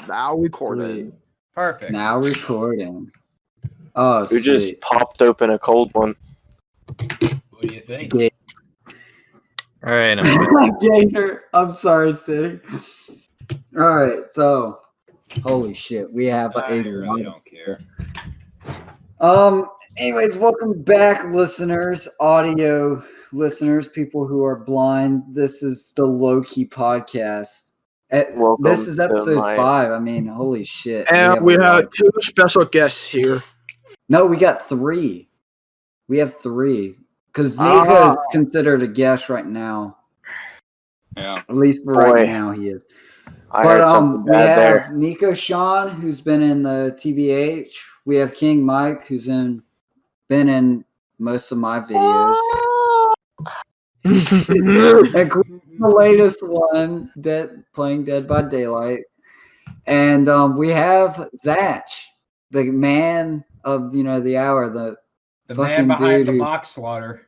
Now recording. Perfect. Now recording. Oh, We just popped open a cold one. What do you think? Yeah. All right. Gator. I'm sorry, City. All right, so holy shit, we have I a really don't care. Anyways, welcome back, listeners, audio listeners, people who are blind. This is the Lowkey podcast. Welcome This is to episode my- 5. I mean, holy shit. And we have 2 special guests here. No, we got 3. We have 3. Because Nico is considered a guest right now. Yeah. At least for right now, he is. I heard something We bad have there. Nico Sean, who's been in the TBH. We have King Mike, who's been in most of my videos. Including the latest one, playing Dead by Daylight. And we have Zach, the man of the hour, the man behind the dude mock slaughter.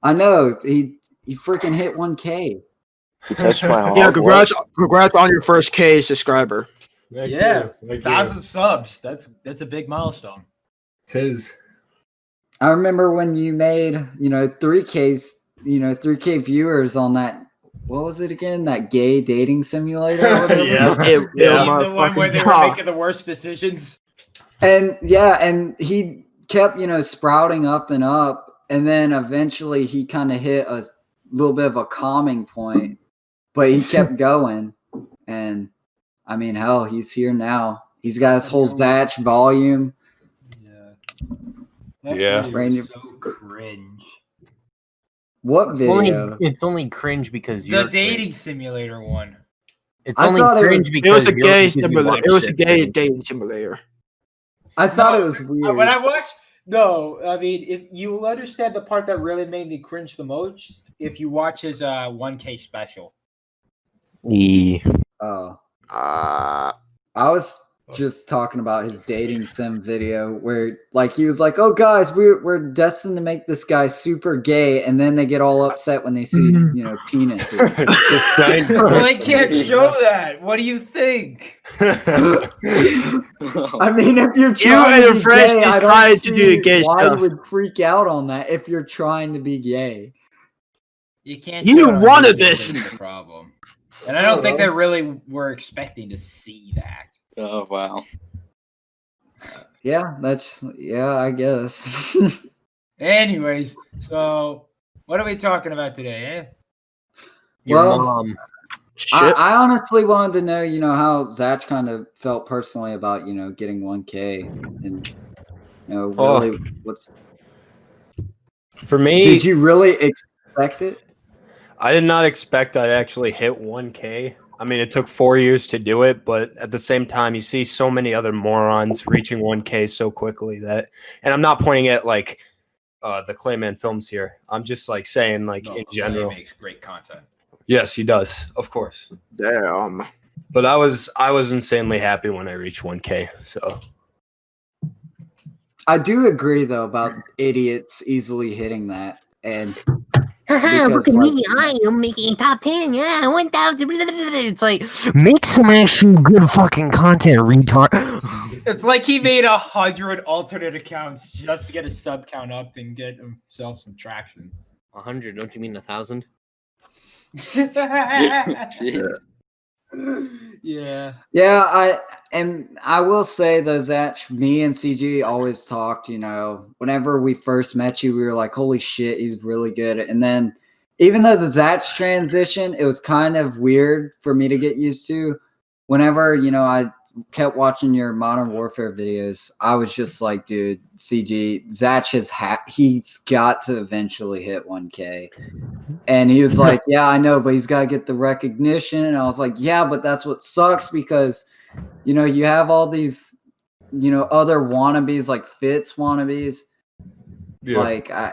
I know he freaking hit 1K. You touched my heart. Yeah, congrats on your first K subscriber. Thank you. 1,000 subs. That's a big milestone. Tis. I remember when you made 3K viewers on that. What was it again? That gay dating simulator? Or whatever? Yes. The one where they were making the worst decisions. And and he kept sprouting up and up, and then eventually he kind of hit a little bit of a calming point, but he kept going. And I mean, hell, he's here now. He's got his whole Zach volume. Yeah. That so cringe. What video? It's only cringe because The dating simulator one. It's I only thought cringe It because was a gay because we simulator. watched It was a gay man. dating simulator. I thought it was weird. When I watched, no, I mean, if you will understand the part that really made me cringe the most, if you watch his 1K special. Oh, Uh, I was just talking about his dating sim video where he was like, "Oh guys, we're destined to make this guy super gay," and then they get all upset when they see penises. Well, they can't show that. What do you think? I mean, if you're You trying and to your be friends gay, I decided don't to do see gay why stuff. you would freak out on that if you're trying to be gay. You can't. You show it on wanted YouTube, this. that's the problem, and I don't think they really were expecting to see that. Oh, wow. Yeah, I guess. Anyways, so what are we talking about today, eh? Your Well, mom. shit. I honestly wanted to know, how Zach kind of felt personally about, getting 1K and, really what's. For me, Did you really expect it? I did not expect I'd actually hit 1K. I mean, it took 4 years to do it, but at the same time, you see so many other morons reaching 1K so quickly and I'm not pointing at the Clayman Films here. I'm just saying in general. He makes great content. Yes, he does, of course. Damn. But I was insanely happy when I reached 1K. So I do agree though about idiots easily hitting that, and Look at me, I am making top 10, yeah, 1,000. It's like, make some actually good fucking content, retard. It's like he made 100 alternate accounts just to get his sub count up and get himself some traction. 100, don't you mean 1,000? Yeah. Yeah, I will say though, Zach, me and CG always talked, whenever we first met you, we were like, holy shit, he's really good. And then even though the Zach transition, it was kind of weird for me to get used to. Whenever, I kept watching your Modern Warfare videos, I was just like, dude, CG, Zach he's got to eventually hit 1K. And he was like, yeah, I know, but he's got to get the recognition. And I was like, yeah, but that's what sucks because, you have all these, other wannabes like Fitz wannabes. yeah.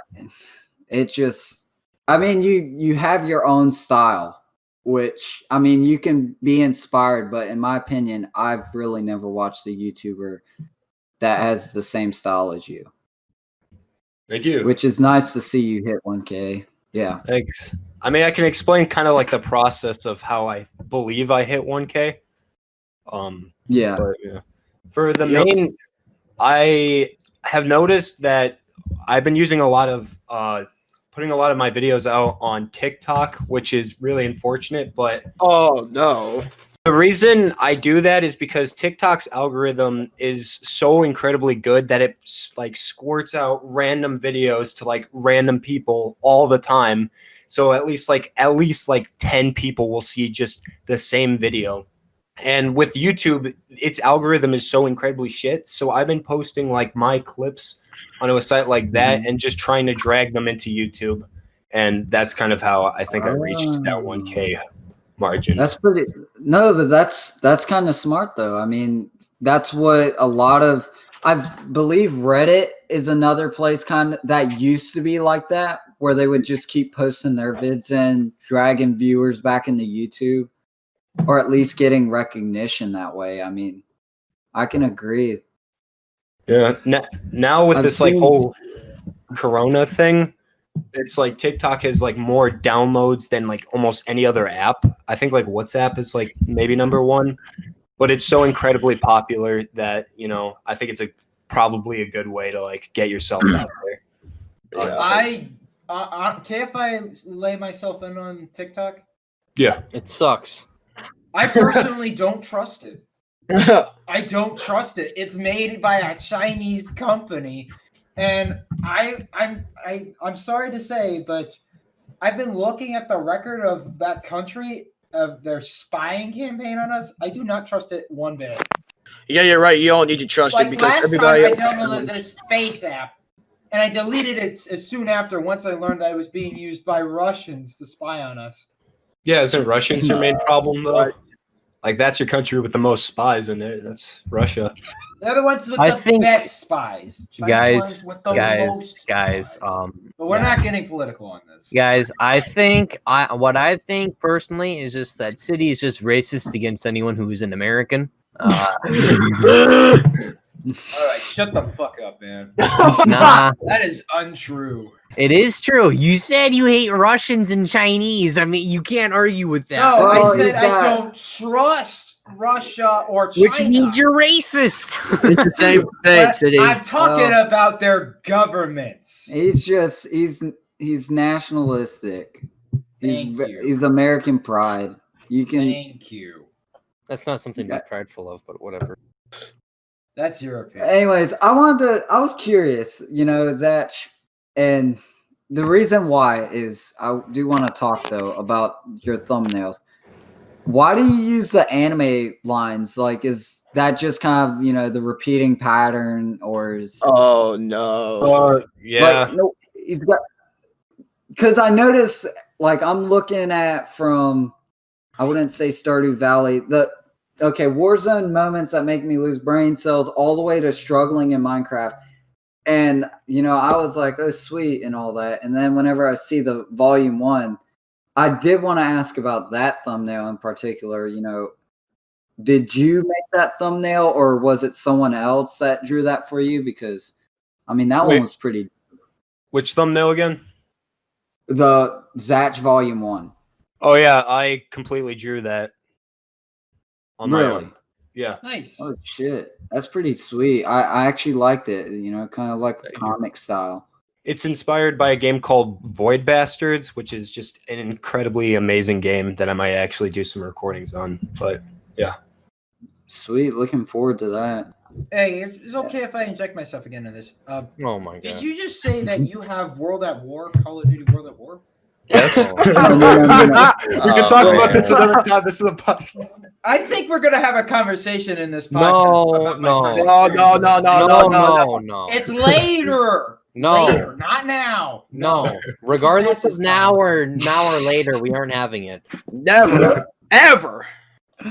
You have your own style, which, you can be inspired. But in my opinion, I've really never watched a YouTuber that has the same style as you. Thank you. Which is nice to see you hit 1K. Yeah. Thanks. I mean, I can explain kind of the process of how I believe I hit 1K. Yeah. But, yeah. For the Yep. main, I have noticed that I've been using a lot of putting a lot of my videos out on TikTok, which is really unfortunate. But Oh no. the reason I do that is because TikTok's algorithm is so incredibly good that it like squirts out random videos to like random people all the time. So at least like 10 people will see just the same video. And with YouTube, its algorithm is so incredibly shit. So I've been posting like my clips onto a site like that and just trying to drag them into YouTube. And that's kind of how I think I reached that 1K margin. That's pretty. No, but that's kind of smart though. I mean, that's what a lot of. I believe Reddit is another place kind of that used to be like that, where they would just keep posting their vids and dragging viewers back into YouTube, or at least getting recognition that way. I mean, I can agree. Yeah. Now with I've this like seen- whole Corona thing, it's like TikTok has like more downloads than like almost any other app. I think like WhatsApp is like maybe number one, but it's so incredibly popular that I think it's probably a good way to like get yourself out there. Yeah. If I lay myself in on TikTok, Yeah. It sucks. I personally don't trust it. I don't trust it. It's made by a Chinese company, and I'm sorry to say, but I've been looking at the record of that country of their spying campaign on us. I do not trust it one bit. Yeah, you're right. You don't need to trust it Like because last everybody. time, I downloaded this Face app, and I deleted it as soon after once I learned that it was being used by Russians to spy on us. Yeah, isn't Russians your main problem though? Like that's your country with the most spies in it. That's Russia. They're the ones with I the think- best spies. China's ones with the most guys. spies. But we're not getting political on this. Guys, I think what I think personally is just that City is just racist against anyone who is an American. All right, shut the fuck up, man. Nah, That is untrue. It is true. You said you hate Russians and Chinese. I mean, you can't argue with that. No, Oh, I said you I got- don't trust Russia or China. Which means you're racist. It's the same thing, But City. I'm talking about their governments. He's nationalistic. Thank you. He's American pride. You can. Thank you. that's not something to be prideful of, but whatever. That's your opinion. Anyways, I was curious, Zach, and the reason why is I do want to talk though about your thumbnails. Why do you use the anime lines? Like, is that just kind of the repeating pattern, or is Oh no. Yeah. like, no? He's got because I noticed, like, I'm looking at from I wouldn't say Stardew Valley Warzone moments that make me lose brain cells all the way to struggling in Minecraft. And, I was like, oh, sweet, and all that. And then whenever I see the volume 1, I did want to ask about that thumbnail in particular. Did you make that thumbnail or was it someone else that drew that for you? Because, that Wait. one was pretty. Which thumbnail again? The Zach volume 1. Oh yeah, I completely drew that. On my Really? own. Yeah. Nice. Oh, shit. That's pretty sweet. I actually liked it, kind of like a comic style. It's inspired by a game called Void Bastards, which is just an incredibly amazing game that I might actually do some recordings on. But yeah. Sweet. Looking forward to that. Hey, if it's okay if I inject myself again in this. Oh my god. Did you just say that you have World at War, Call of Duty World at War? Yes. Oh. We can talk about this man. another time. This is a podcast. I think we're gonna have a conversation in this podcast. about my No. first No, experience. No. It's later. No. Later, not now. No. Regardless of now or later, we aren't having it. Never. Ever.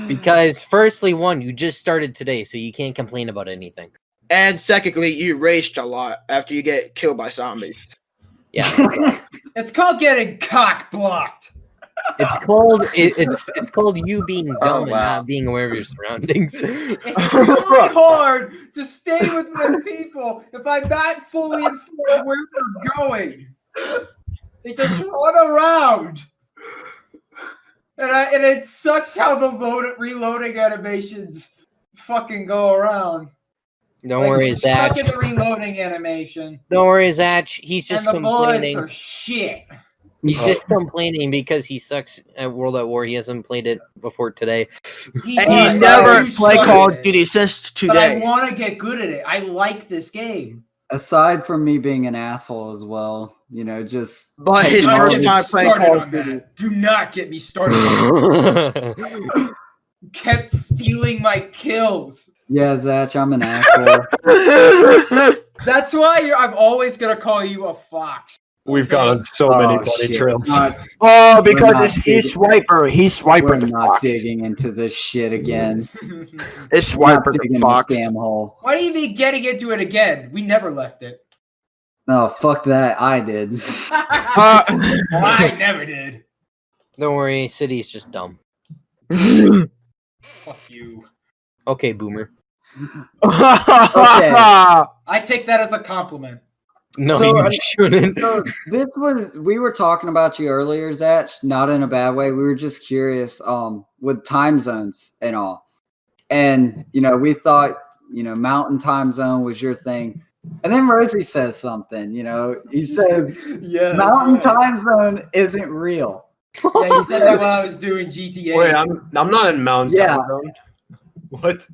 Because firstly, you just started today, so you can't complain about anything. And secondly, you raged a lot after you get killed by zombies. Yeah. It's called getting cock blocked. It's called it's called you being dumb and wow. not being aware of your surroundings. It's really hard to stay with my people if I'm not fully informed where we're going. They just run around. And it sucks how the reloading animations fucking go around. Don't Like, worry, we're stuck Zach. in the reloading animation, Don't worry, Zach. He's and just the bullets complaining. are shit. He's just complaining because he sucks at World at War. He hasn't played it before today. And he I never do played suck Call at of it, Duty since But I today. want to get good at it. I like this game. Aside from me being an asshole as well, just But his taking all first Don't get these- me time playing started Call of on Duty. that. Do not get me started on that. Kept stealing my kills. Yeah, Zach, I'm an asshole. That's why I'm always going to call you a fox. We've Okay? gone on so many Oh, bunny shit. trails. Oh, because not he's digging. Swiper. He's We're Swiper the not Fox. digging into this shit again. It's We're not Swiper the digging Fox. this damn hole. Why do you be getting into it again? We never left it. No, fuck that. I did. Well, I never did. Don't worry, City's just dumb. Fuck you. Okay, Boomer. I take that as a compliment. No, So, you shouldn't. So we were talking about you earlier, Zach, not in a bad way. We were just curious, with time zones and all. And, we thought, mountain time zone was your thing. And then Rosie says something, he says, Yeah, mountain time zone isn't real. Yeah, you said that while I was doing GTA. Wait, I'm not in Mountain Yeah. Time Zone. What?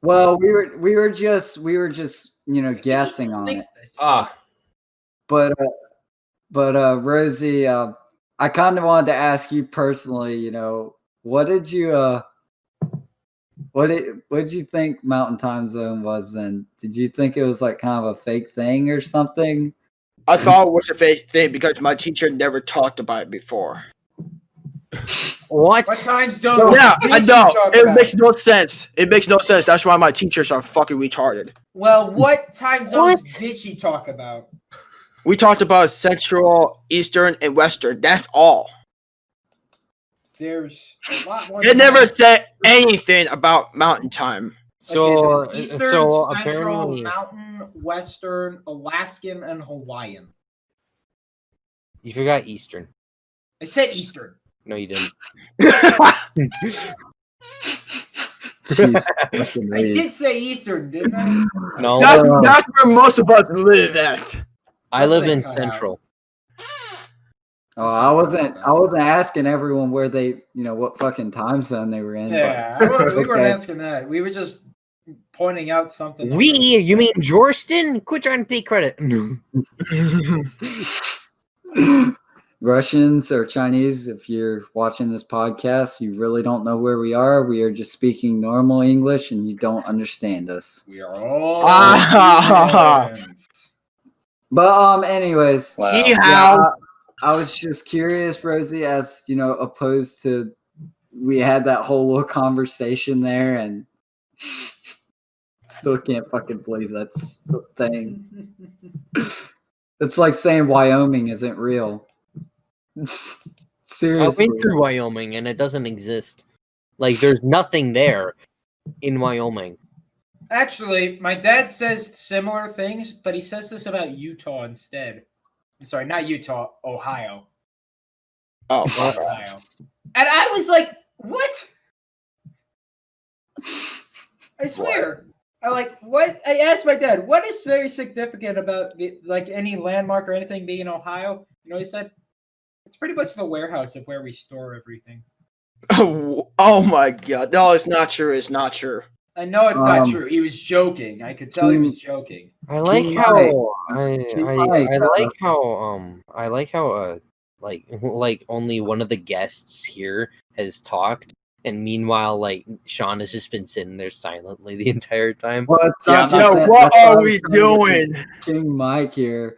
Well, we were just guessing on it. Ah, But Rosie, I kind of wanted to ask you personally, what did you what did you think Mountain Time Zone was then? Did you think it was like kind of a fake thing or something? I thought it was a fake thing because my teacher never talked about it before. What? What times don't Yeah, did I you know. talk It about? makes no sense. It makes no sense. That's why my teachers are fucking retarded. Well, what time zones What? did she talk about? We talked about Central, Eastern, and Western. That's all. There's a lot more. It never said anything about Mountain Time. So, there's Eastern, so Central, apparently, Mountain, Western, Alaskan, and Hawaiian. you forgot Eastern. I said Eastern. No, you didn't. Jeez, fucking I Reese. did say Eastern, didn't I? No, That's where most of us live at. I live That's in what I cut Central. Oh, I wasn't asking everyone where they, what fucking time zone they were in. Yeah, but, we weren't okay. asking that. We were just pointing out something. that We? was- You mean Jorston? Quit trying to take credit. Russians or Chinese, if you're watching this podcast, you really don't know where we are. We are just speaking normal English and you don't understand us. We are all friends. But anyways, Wow. Yeehaw. I was just curious, Rosie, as opposed to we had that whole little conversation there and still can't fucking believe that's the thing. It's like saying Wyoming isn't real. I Seriously. went through Wyoming and it doesn't exist. Like, there's nothing there in Wyoming. Actually, my dad says similar things, but he says this about Utah instead. I'm sorry, not Utah, Ohio. Oh, Ohio. And I was like, what? I swear. I'm like, what? I asked my dad, what is very significant about any landmark or anything being in Ohio? He said, it's pretty much the warehouse of where we store everything. oh my god. No, it's not true. It's not true. I know it's not true. He was joking. I could tell he was joking. I like King how Mike. I like how like only one of the guests here has talked, and meanwhile Sean has just been sitting there silently the entire time. Well, it's not Yeah, just Yo, that- what that's why I are was we trying to get doing? King Mike here.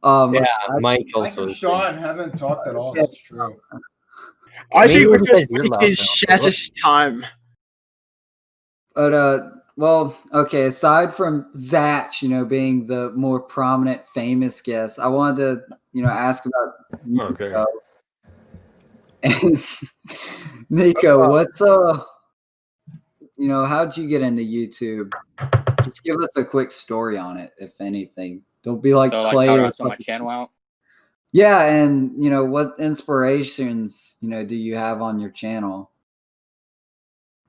Yeah, Mike Mike also. and Sean haven't talked at all. That's true. I Maybe think we're because just you're loud wasting now, but Shaz's time. But well, okay. Aside from Zach, being the more prominent, famous guest, I wanted to, ask about okay. Nico. And Nico, what's how'd you get into YouTube? Just give us a quick story on it, if anything. Don't be like So, Clay. how do or I sort my fucking- channel out? Yeah, and what inspirations do you have on your channel?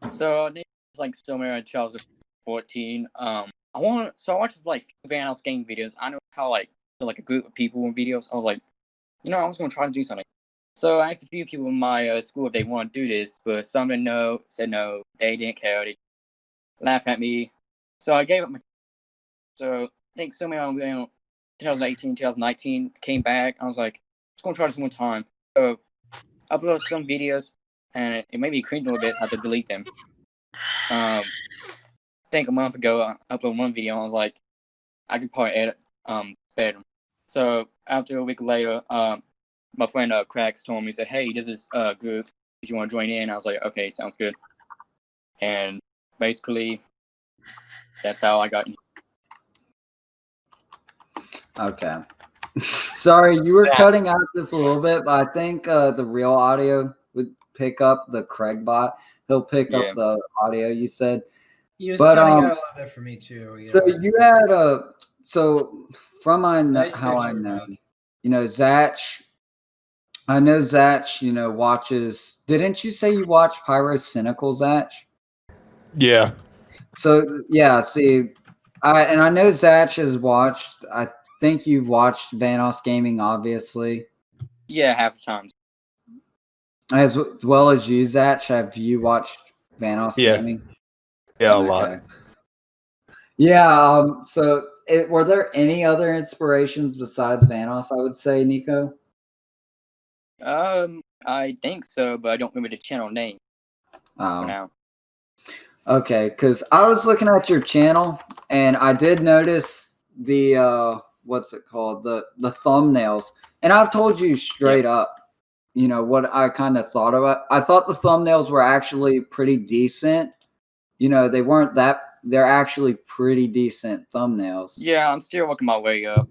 So I think it's like similar to 2014. I watched like Vanos game videos. I know how like a group of people in videos. I was like, I was gonna try to do something. So I asked a few people in my school if they want to do this, but some said no. They didn't care. They laughed at me. So I gave up my. So I think somewhere around 2018, 2019 came back. I was like, just gonna try this one time. So I uploaded some videos, and it made me cringe a little bit. So I had to delete them. I think a month ago I uploaded one video. And I was like, I could probably edit better. So after a week later, my friend Cracks told me, said, "Hey, this is group. If you want to join in," I was like, "Okay, sounds good." And basically, that's how I got in. Okay. Sorry, you were cutting out just a little bit, but I think the real audio would pick up the Craig bot. He'll pick up the audio you said. He was cutting out a little bit for me too. Yeah. So you had from Nice how I picture, know, Mike. Zach. I know Zach, watches. Didn't you say you watch Pyro Cynical, Zach? Yeah. So yeah, see, I know Zach has watched. I think you've watched Vanos Gaming, obviously. Yeah, half the time. As well as you, Zach, have you watched Vanos Gaming? Yeah, a lot. Yeah. So, were there any other inspirations besides Vanos? I would say, Nico. I think so, but I don't remember the channel name for now. Okay, because I was looking at your channel and I did notice the what's it called, the thumbnails, and I've told you straight up, what I kind of thought about. I thought the thumbnails were actually pretty decent. They weren't that. They're actually pretty decent thumbnails. Yeah, I'm still working my way up.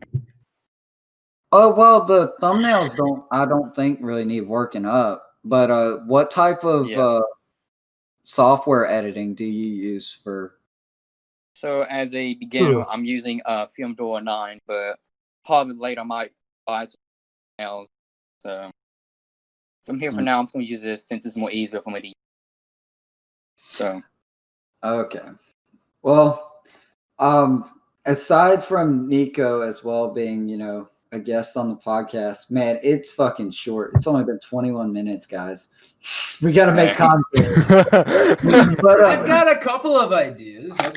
Oh well, the thumbnails I don't think really need working up. But what type of software editing do you use for? So as a beginner, I'm using Filmora 9, but probably later I might buy something else. So from here for now, I'm just going to use this since it's more easier for me to use. So. Okay. Well, aside from Nico as well being, a guest on the podcast, man, it's fucking short. It's only been 21 minutes, guys. We got to make content. But I've got a couple of ideas. I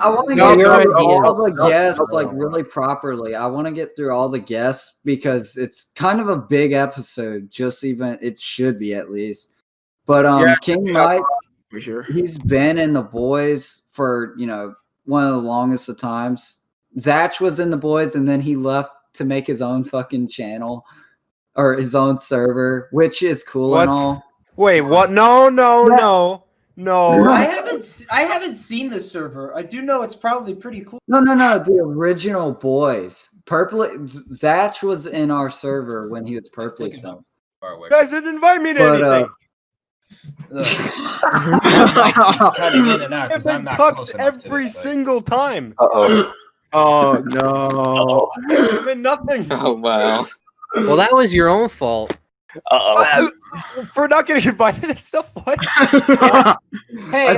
want to get through all the guests like really properly. I want to get through all the guests because it's kind of a big episode. It should be at least. But King Mike, for sure, he's been in the boys for one of the longest of times. Zach was in the boys, and then he left to make his own fucking channel or his own server, which is cool and all. Wait, what? No. I haven't seen the server. I do know it's probably pretty cool. No. The original boys. Zach was in our server when he was Purpley. You guys didn't invite me to anything. Cutting in and out because I'm not close enough every single time. Oh no! I mean nothing. Oh wow. Well, that was your own fault. For not getting invited to stuff. What? Hey,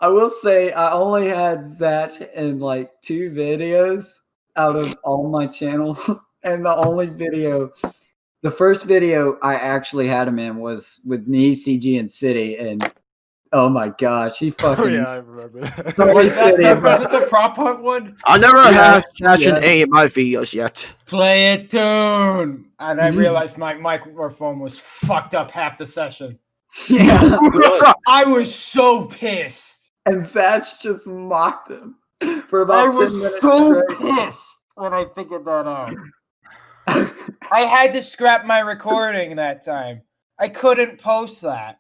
I will say I only had Zach in like 2 videos out of all my channel, and the first video I actually had him in was with me, CG, and City, and oh my gosh, he fucking. Oh yeah, I remember that. Was it the prop hunt one? I never had Snatch in any of my videos yet. Play it tune, and I realized my microphone was fucked up half the session. Yeah, I was so pissed, and Zach just mocked him for about 10 minutes. I was so pissed when I figured that out. I had to scrap my recording that time. I couldn't post that.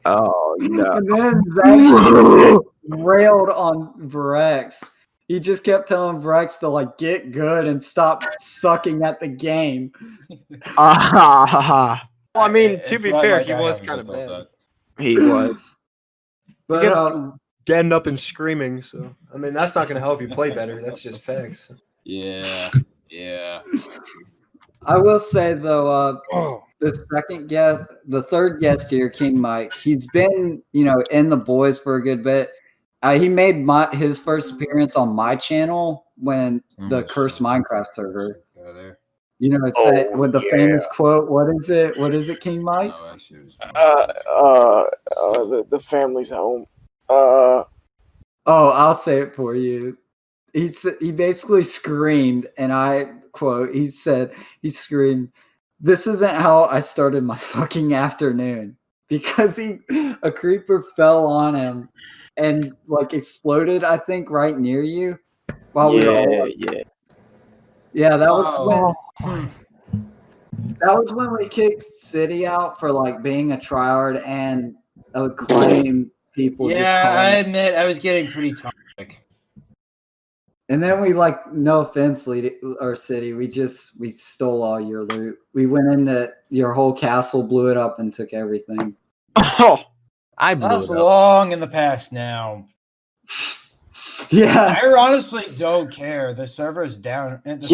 Oh no! And then Zach railed on Vrex. He just kept telling Vrex to like get good and stop sucking at the game. Well, I mean, to be fair, he was kind of bad. He was. But getting up and screaming, so I mean that's not going to help you play better. That's just facts. Yeah. I will say though, the third guest here, King Mike, he's been, in the boys for a good bit. He made his first appearance on my channel when the Cursed Minecraft server. It's with the famous quote. What is it? What is it, King Mike? The family's home. I'll say it for you. He basically screamed, and I quote, he screamed, "This isn't how I started my fucking afternoon," because a creeper fell on him and like exploded, I think, right near you while we were all that was when we kicked City out for like being a tryhard and claim people just calling. I admit I was getting pretty toxic. And then we no offense, City, we stole all your loot. We went into your whole castle, blew it up, and took everything. Oh, I blew That's it up. long in the past now. Yeah, I honestly don't care. The server's down. Gosh,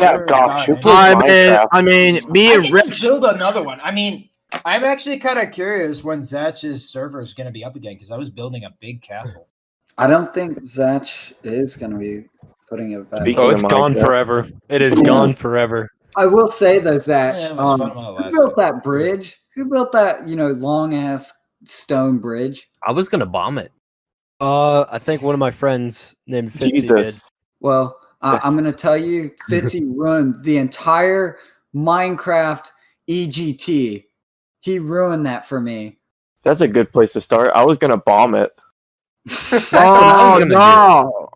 who down. plays Minecraft? Me and I can Rich. just build another one. I mean, I'm actually kind of curious when Zatch's server is going to be up again because I was building a big castle. I don't think Zatch is going to be putting it back. Oh, it's gone forever. It is gone forever. I will say though, Zatch, Yeah, it was fun while it who lasted. built that bridge? Who built that, long ass stone bridge? I was gonna bomb it. I think one of my friends named Fitzy did. Well, I'm going to tell you, Fitzy ruined the entire Minecraft EGT. He ruined that for me. That's a good place to start. I was gonna bomb it. Oh no!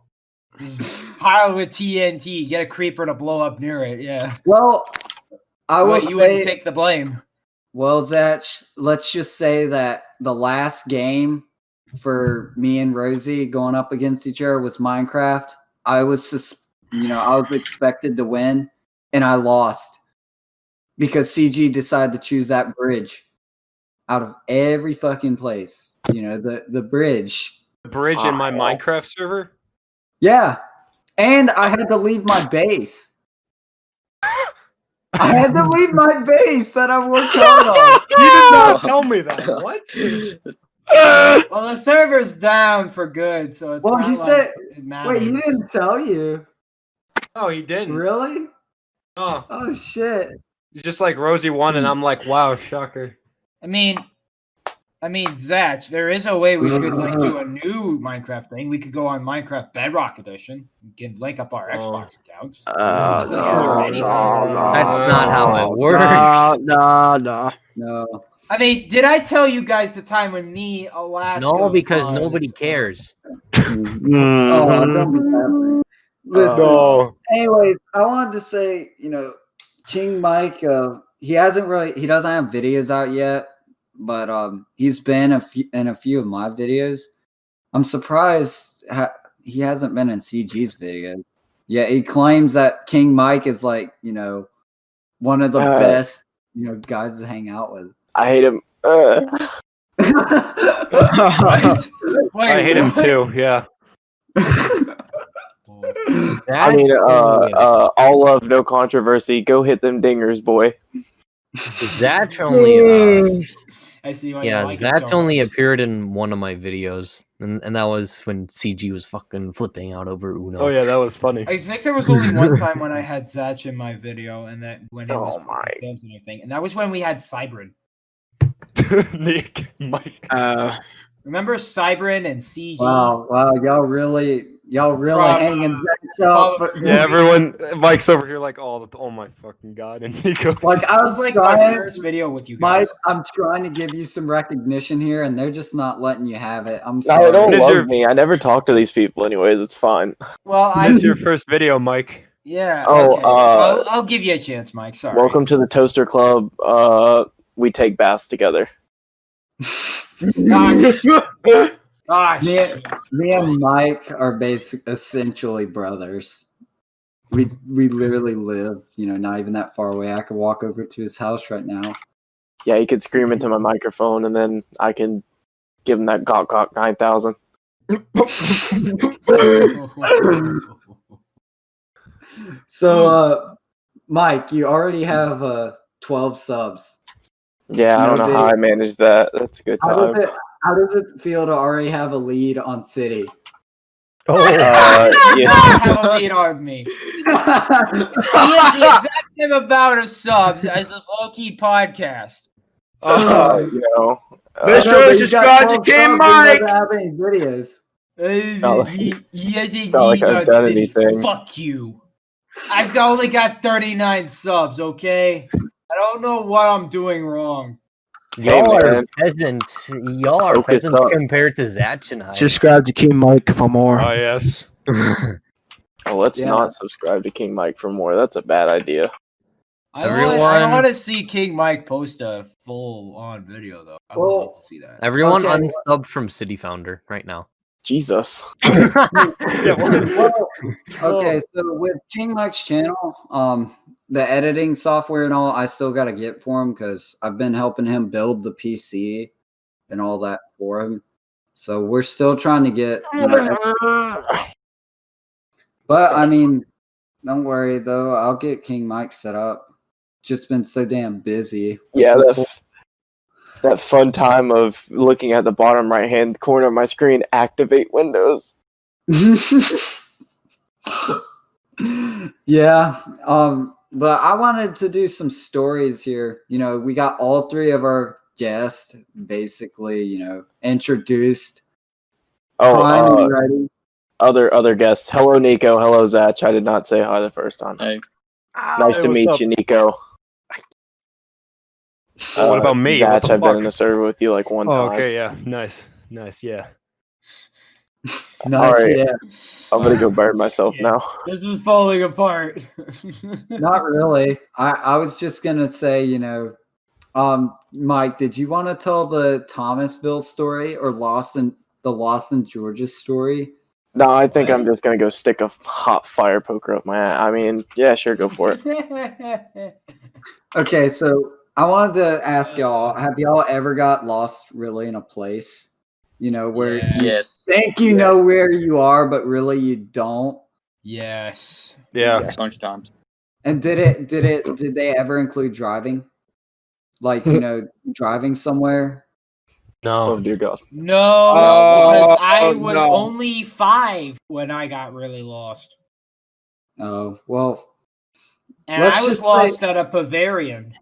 Pile with TNT. Get a creeper to blow up near it. Yeah. Well, I will you wouldn't take the blame. Well, Zatch, let's just say that the last game for me and Rosie going up against each other was Minecraft. I was expected to win, and I lost because CG decided to choose that bridge out of every fucking place. The bridge. The bridge in my Minecraft server? Yeah, and I had to leave my base. I had to leave my base that I worked hard on. You did not tell me that. What? Well, the server's down for good, so it's Well, not he like said. it matters. Wait, he didn't tell you. Oh, he didn't. Really? Oh. Oh shit. It's just like Rosie won, and I'm like, wow, shocker. I mean, Zatch, there is a way we could do a new Minecraft thing. We could go on Minecraft Bedrock Edition. We can link up our Xbox accounts. That's not how it works. No. I mean, did I tell you guys the time when me, Alaska? No, because nobody cares. Don't be that. Listen. Anyways, I wanted to say, King Mike, he doesn't have videos out yet, but he's been in a few of my videos. I'm surprised he hasn't been in CG's videos. Yeah, he claims that King Mike is one of the best, guys to hang out with. I hate him. I hate him too. Yeah. I mean, all love, no controversy. Go hit them dingers, boy. That's only. I see why. Yeah, you like that's it so only much. appeared in one of my videos, and that was when CG was fucking flipping out over Uno. Oh yeah, that was funny. I think there was only one time when I had Zatch in my video, and that when he was my. films and everything, and that was when we had Cybrin. Nick, Mike. Remember Cybrin and CG? Wow, y'all really hanging Zatch up. Yeah, everyone. Mike's over here like, oh my fucking god, and he goes I was my trying, first video with you guys. Mike, I'm trying to give you some recognition here, and they're just not letting you have it. I'm No, sorry. they don't love me. I never talk to these people, anyways. It's fine. Well, This is your first video, Mike. Yeah. Oh, okay. I'll give you a chance, Mike. Sorry. Welcome to the Toaster Club. We take baths together. Gosh. Me and Mike are essentially brothers. We literally live, not even that far away. I could walk over to his house right now. Yeah, he could scream into my microphone, and then I can give him that Gawk 9000. So, Mike, you already have 12 subs. Yeah, I don't know how I managed that. That's a good time. How does it feel to already have a lead on City? Yeah. Have a lead on me. He has the exact same amount of subs as this Lowkey podcast. Make I sure know, to but he's got subscribe to 12 King subs and Mike. doesn't have any videos. It's not He has a it's not like lead I've on done City. anything. Fuck you. I've only got 39 subs, okay? I don't know what I'm doing wrong. Y'all are man. peasants. Y'all are Focus peasants up. compared to Zach and I. Subscribe to King Mike for more. Oh yes. Let's not subscribe to King Mike for more. That's a bad idea. I want to see King Mike post a full-on video, though. I would love to see that. Everyone unsub from City Founder right now. Jesus. Okay, so with King Mike's channel, the editing software and all, I still got to get for him because I've been helping him build the PC and all that for him. So we're still trying to get, but I mean, don't worry though. I'll get King Mike set up. Just been so damn busy. Yeah, that fun time of looking at the bottom right hand corner of my screen, activate Windows. Yeah. But I wanted to do some stories here. We got all three of our guests basically, introduced. Oh, other guests. Hello, Nico. Hello, Zach. I did not say hi the first time. Hey. Nice to meet you, Nico. What about me? Zach, What the I've been fuck? in a server with you like one time. Okay, yeah. Nice, yeah. Nice, all right. yeah. I'm gonna go burn myself now. This is falling apart. Not really. I was just gonna say, Mike, did you want to tell the Thomasville story or the Lost in Georgia story? No, I think I'm just gonna go stick a hot fire poker up my ass. I mean, yeah, sure, go for it. Okay, so I wanted to ask y'all, have y'all ever got lost really in a place? Where you think you know where you are, but really you don't? Yes. Yeah. A bunch of times. And did they ever include driving? Like, driving somewhere? No. Oh dear God. No, because I was only 5 when I got really lost. Oh, well. And I was lost at a Bavarian.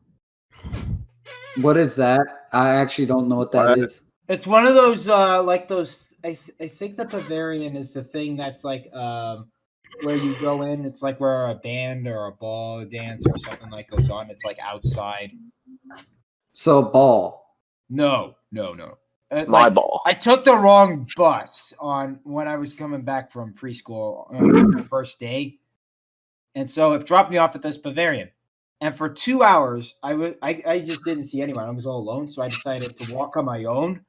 What is that? I actually don't know what that is. It's one of those, like those. I think the Bavarian is the thing that's like, where you go in. It's like where a band or a ball dance or something like goes on. It's like outside. So a ball. No. My ball. I took the wrong bus when I was coming back from preschool on the first day, and so it dropped me off at this Bavarian. And for 2 hours, I just didn't see anyone. I was all alone, so I decided to walk on my own.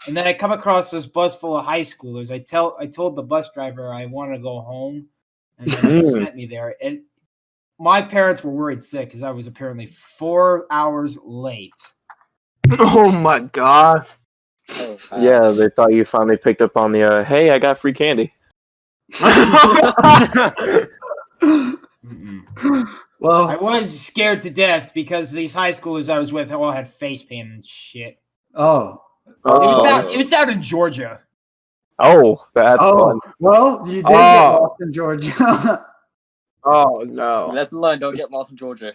And then I come across this bus full of high schoolers. I told the bus driver I want to go home, and then he sent me there. And my parents were worried sick because I was apparently 4 hours late. Oh my God. Yeah, they thought you finally picked up on the hey, I got free candy. Well, I was scared to death because these high schoolers I was with all had face paint and shit. Oh. It was down in Georgia. Oh, that's fun. Well, you did get lost in Georgia. Oh no. Lesson learned, don't get lost in Georgia.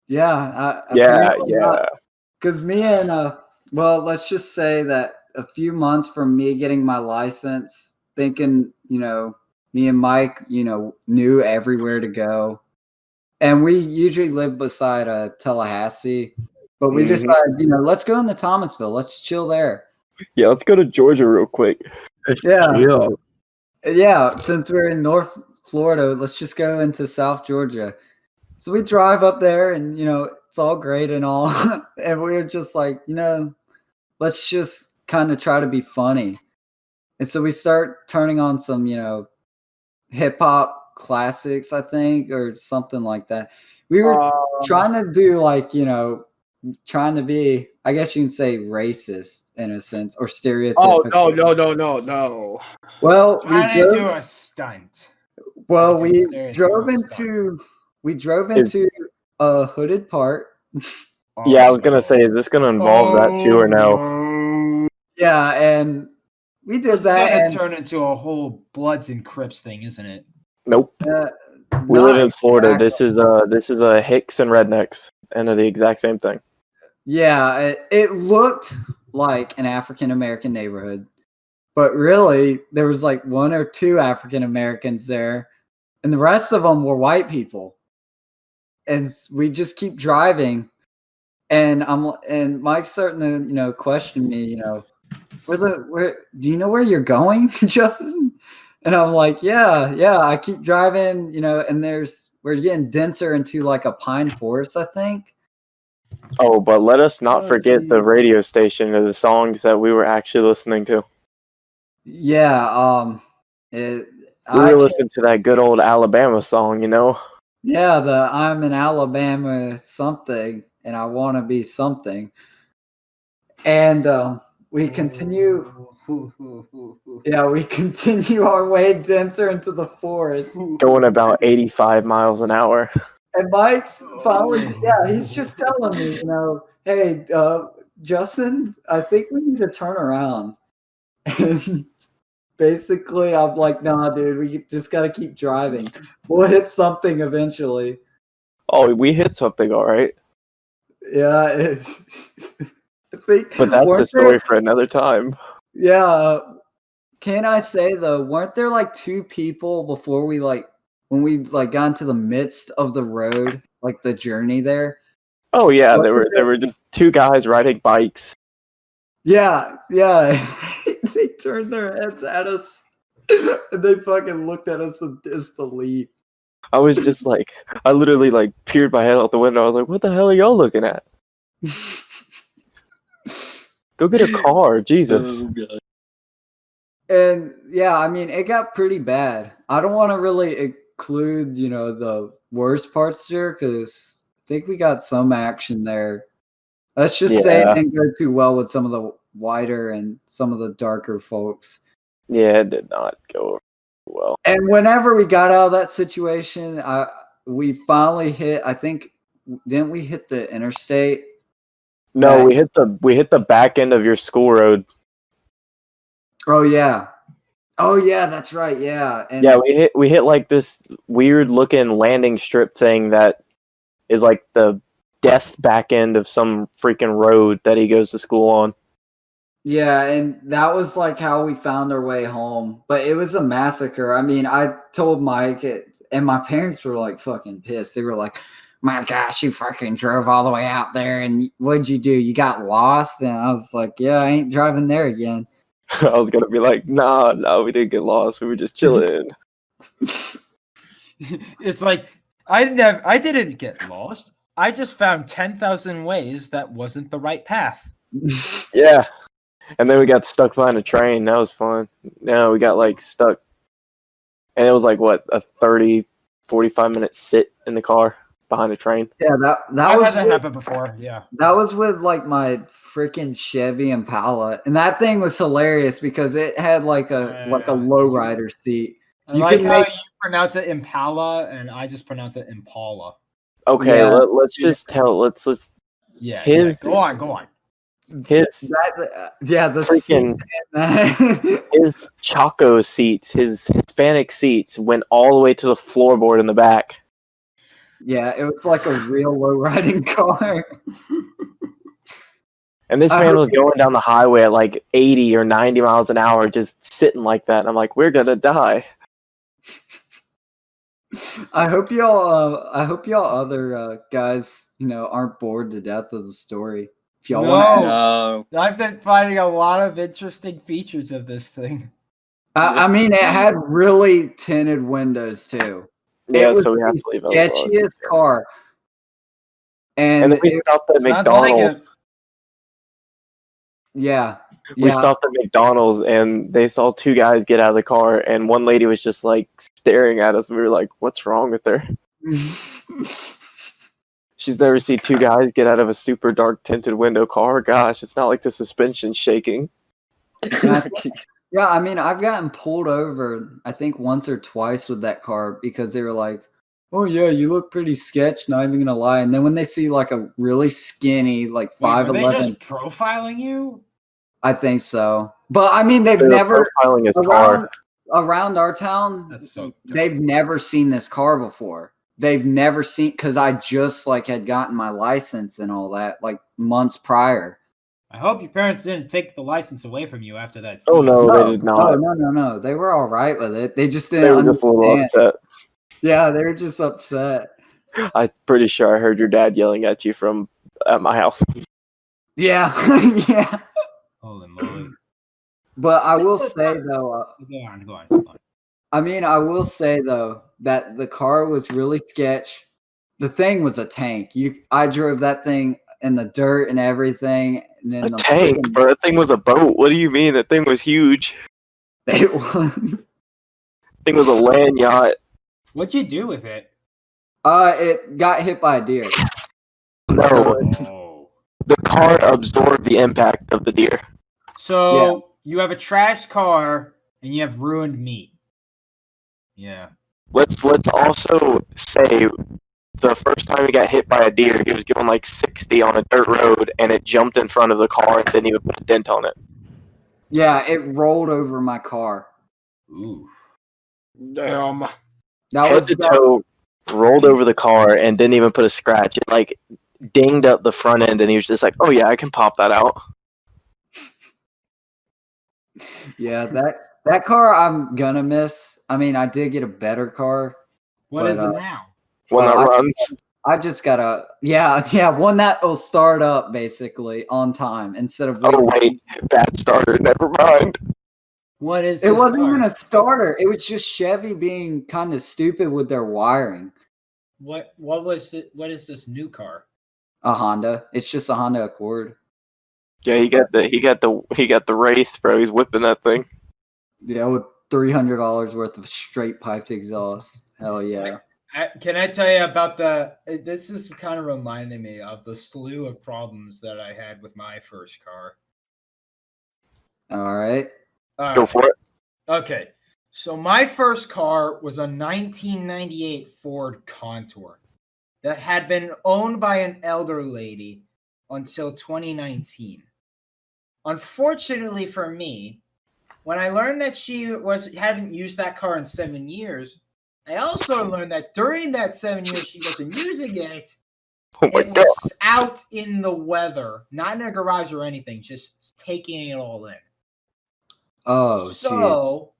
Yeah. Yeah. Because me and let's just say that a few months from me getting my license, thinking, me and Mike, knew everywhere to go. And we usually live beside Tallahassee. But we decided, let's go into Thomasville. Let's chill there. Yeah, let's go to Georgia real quick. Yeah. Yeah, since we're in North Florida, let's just go into South Georgia. So we drive up there and, it's all great and all. And we were just like, let's just kind of try to be funny. And so we start turning on some, hip hop classics, I think, or something like that. We were trying to do like, trying to be, I guess you can say racist in a sense, or stereotypical. Oh no. Well, Trying to do a stunt. Well, Like a we drove into a hooded part. Yeah, I was gonna say, is this gonna involve that too or no? no? Yeah, and we did This is that. gonna And turn into a whole Bloods and Crips thing, isn't it? Nope. We not live in Florida. exactly. This is a Hicks and Rednecks, and they're the exact same thing. Yeah, it looked like an African American neighborhood, but really there was like one or two African Americans there, and the rest of them were white people. And we just keep driving, and Mike's starting to question me, where do you know where you're going, Justin? And I'm like, yeah, I keep driving, and we're getting denser into like a pine forest, I think. Oh, but let us not Oh, forget the geez. radio station of the songs that we were actually listening to. Yeah, We were listening to that good old Alabama song, yeah, I'm in Alabama something, and I want to be something. And we continue. Yeah, we continue our way denser into the forest. Going about 85 miles an hour. And Mike's finally, he's just telling me, hey, Justin, I think we need to turn around. And basically, I'm like, nah, dude, we just got to keep driving. We'll hit something eventually. Oh, we hit something, all right. Yeah, I think. But that's a story for another time. Yeah. Can I say though, weren't there like two people before when we got into the midst of the road, like the journey there? Oh yeah, there were just two guys riding bikes. Yeah. They turned their heads at us and they fucking looked at us with disbelief. I was just like, I literally like peered my head out the window. I was like, what the hell are y'all looking at? Go get a car, Jesus. Oh, God. And yeah, I mean, it got pretty bad. I don't want to really include, the worst parts there because I think we got some action there. Let's just say it didn't go too well with some of the whiter and some of the darker folks. Yeah, it did not go well. And whenever we got out of that situation, we finally hit. I think didn't we hit the interstate? No, we hit the back end of your school road. Oh yeah, that's right. Yeah, and yeah, we hit like this weird looking landing strip thing that is like the death back end of some freaking road that he goes to school on. Yeah, and that was like how we found our way home. But it was a massacre. I mean, I told Mike, and my parents were like fucking pissed. They were like, my gosh, you fucking drove all the way out there, and what'd you do? You got lost? And I was like, yeah, I ain't driving there again. I was gonna be like, no, we didn't get lost. We were just chilling. It's like I didn't get lost. I just found 10,000 ways that wasn't the right path. Yeah. And then we got stuck behind a train. That was fun. No, we got like stuck. And it was like what, a 30, 45-minute sit in the car behind a train. Yeah, I've had that happen before. Yeah. That was with like my freaking Chevy Impala. And that thing was hilarious because it had like a lowrider seat. I like how you pronounce it Impala and I just pronounce it Impala. Okay, Yeah. let's just Yeah. Go on. His the freaking his Chaco seats, his Hispanic seats went all the way to the floorboard in the back. Yeah, it was like a real low riding car. And this man was going down the highway at like 80 or 90 miles an hour, just sitting like that. And I'm like, we're gonna die. I hope y'all other guys, aren't bored to death of the story. If y'all No, I've been finding a lot of interesting features of this thing. I mean, it had really tinted windows too. Yeah, it was so we have to leave it alone. sketchiest car. And then we stopped at sounds McDonald's. We We stopped at McDonald's and they saw two guys get out of the car and one lady was just like staring at us. We were like, what's wrong with her? She's never seen two guys get out of a super dark tinted window car. Gosh, it's not like the suspension's shaking. Yeah, I mean, I've gotten pulled over, I think once or twice with that car because they were like, "Oh yeah, you look pretty sketch." Not even gonna lie. And then when they see like a really skinny, like Wait, were they 5'11", just profiling you? I think so. But I mean, they've They were never profiling his around car. around our town. That's so dumb. They've never seen this car before. They've never seen because I just like had gotten my license and all that like months prior. I hope your parents didn't take the license away from you after that. Oh scene. no, they did not. No. They were all right with it. They just They didn't were just a little understand. upset. Yeah, they were just upset. I'm pretty sure I heard your dad yelling at you from at my house. Yeah, yeah. Holy moly. But I will say though, Go on. I mean, I will say though that the car was really sketch. The thing was a tank. I drove that thing in the dirt and everything. And then A tank, bro. That thing was a boat. What do you mean? That thing was huge. It was. Thing was a land yacht. What'd you do with it? It got hit by a deer. No, Oh. the car absorbed the impact of the deer. So you have a trash car and you have ruined meat. Yeah. Let's also say the first time he got hit by a deer, he was going like 60 on a dirt road, and it jumped in front of the car and didn't even put a dent on it. Yeah, it rolled over my car. Ooh. Damn. That Head was to toe, rolled over the car and didn't even put a scratch. It like dinged up the front end, and he was just like, "Oh yeah, I can pop that out." Yeah, that car I'm gonna miss. I mean, I did get a better car. What But, is it now? One that runs. I just gotta, one that will start up basically on time instead of Oh waiting. wait, that started. Never mind. What is It this wasn't car? even a starter. It was just Chevy being kind of stupid with their wiring. What was it? What is this new car? A Honda. It's just a Honda Accord. Yeah, he got the Wraith, bro. He's whipping that thing. Yeah, with $300 worth of straight piped exhaust. Hell yeah. Can I tell you about this is kind of reminding me of the slew of problems that I had with my first car. All right. Go for it. Okay. So my first car was a 1998 Ford Contour that had been owned by an elder lady until 2019. Unfortunately for me, when I learned that she hadn't used that car in 7 years, I also learned that during that 7 years she wasn't using it. Oh my It god. was out in the weather, not in a garage or anything, just taking it all in. Oh, So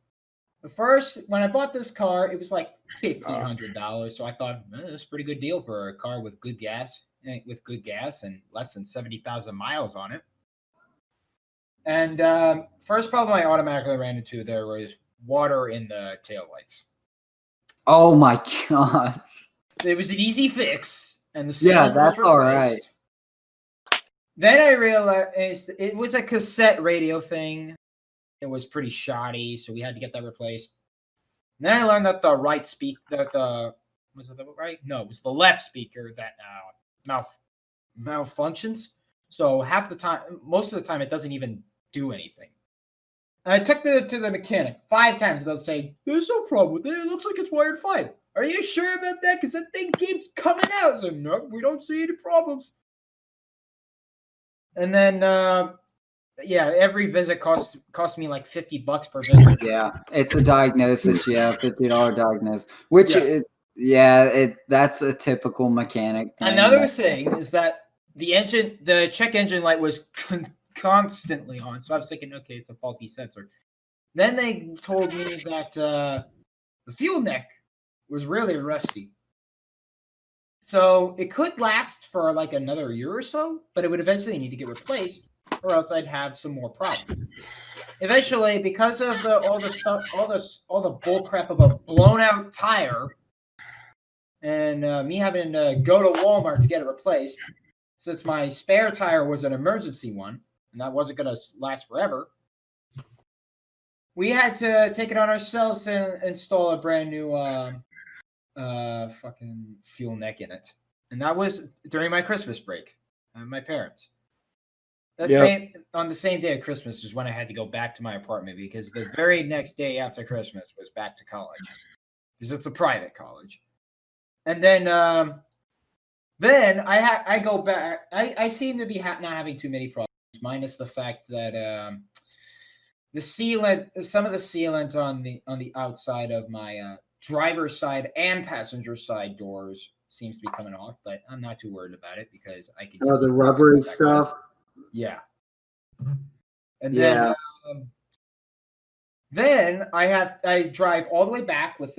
when I bought this car, it was like $1,500. So I thought that's a pretty good deal for a car with good gas and less than 70,000 miles on it. And first problem I automatically ran into there was water in the taillights. Oh my gosh. It was an easy fix, and the Yeah, sealant was that's all right. replaced. Then I realized it was a cassette radio thing. It was pretty shoddy, so we had to get that replaced. And then I learned that the right was it the right? No, it was the left speaker that malfunctions. So most of the time, it doesn't even do anything. And I took it to the mechanic 5 times, and they'll say, "There's no problem with it. It looks like it's wired fine. Are you sure about that? Because that thing keeps coming out." So no, we don't see any problems. And then, every visit cost me like $50 per visit. Yeah, it's a diagnosis. Yeah, $50 diagnosis. Which, Yeah. that's a typical mechanic thing. Another thing is that the check engine light was constantly on. So I was thinking, okay, it's a faulty sensor. Then they told me that the fuel neck was really rusty. So it could last for like another year or so, but it would eventually need to get replaced, or else I'd have some more problems. Eventually, because of all the bull crap of a blown out tire, and me having to go to Walmart to get it replaced, since my spare tire was an emergency one, and that wasn't going to last forever, we had to take it on ourselves and install a brand new fucking fuel neck in it. And that was during my Christmas break at my parents. On the same day of Christmas is when I had to go back to my apartment because the very next day after Christmas was back to college because it's a private college. And then I go back. I seem to be not having too many problems, minus the fact that the sealant, some of the sealant on the outside of my driver's side and passenger side doors seems to be coming off, but I'm not too worried about it because I can. Oh, the rubbery stuff. Yeah. And then I drive all the way back with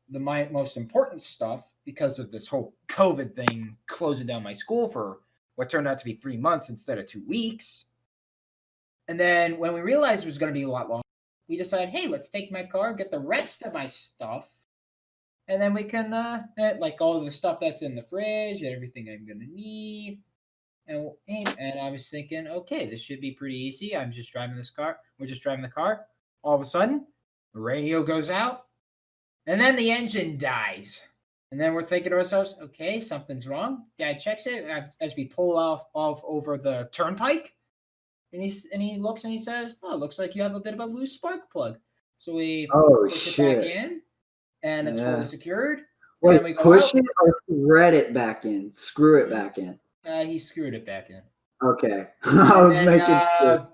my most important stuff because of this whole COVID thing closing down my school for what turned out to be 3 months instead of 2 weeks. And then when we realized it was going to be a lot longer, we decided, hey, let's take my car, get the rest of my stuff, and then we can like all of the stuff that's in the fridge and everything I'm going to need. And I was thinking, okay, this should be pretty easy. I'm just driving this car. We're just driving the car. All of a sudden, the radio goes out, and then the engine dies. And then we're thinking to ourselves, okay, something's wrong. Dad checks it as we pull off over the turnpike, and he looks and he says, "Oh, it looks like you have a bit of a loose spark plug." So we push it back in, and it's fully secured. Wait, we push it or thread it back in? Screw it back in. He screwed it back in. Okay. I was making sure.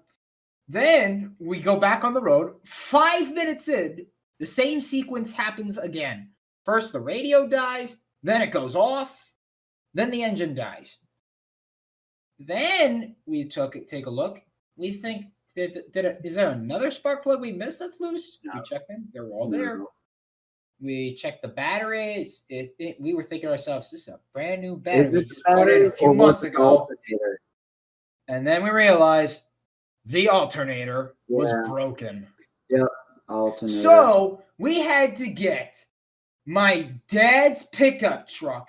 Then we go back on the road. 5 minutes in, the same sequence happens again. First, the radio dies. Then it goes off. Then the engine dies. Then we take a look. We think, is there another spark plug we missed that's loose? No. We checked them. They're all there. No. We checked the batteries. We were thinking to ourselves, this is a brand new battery. We just bought it a few months ago. And then we realized the alternator was broken. Yep, alternator. So we had to get my dad's pickup truck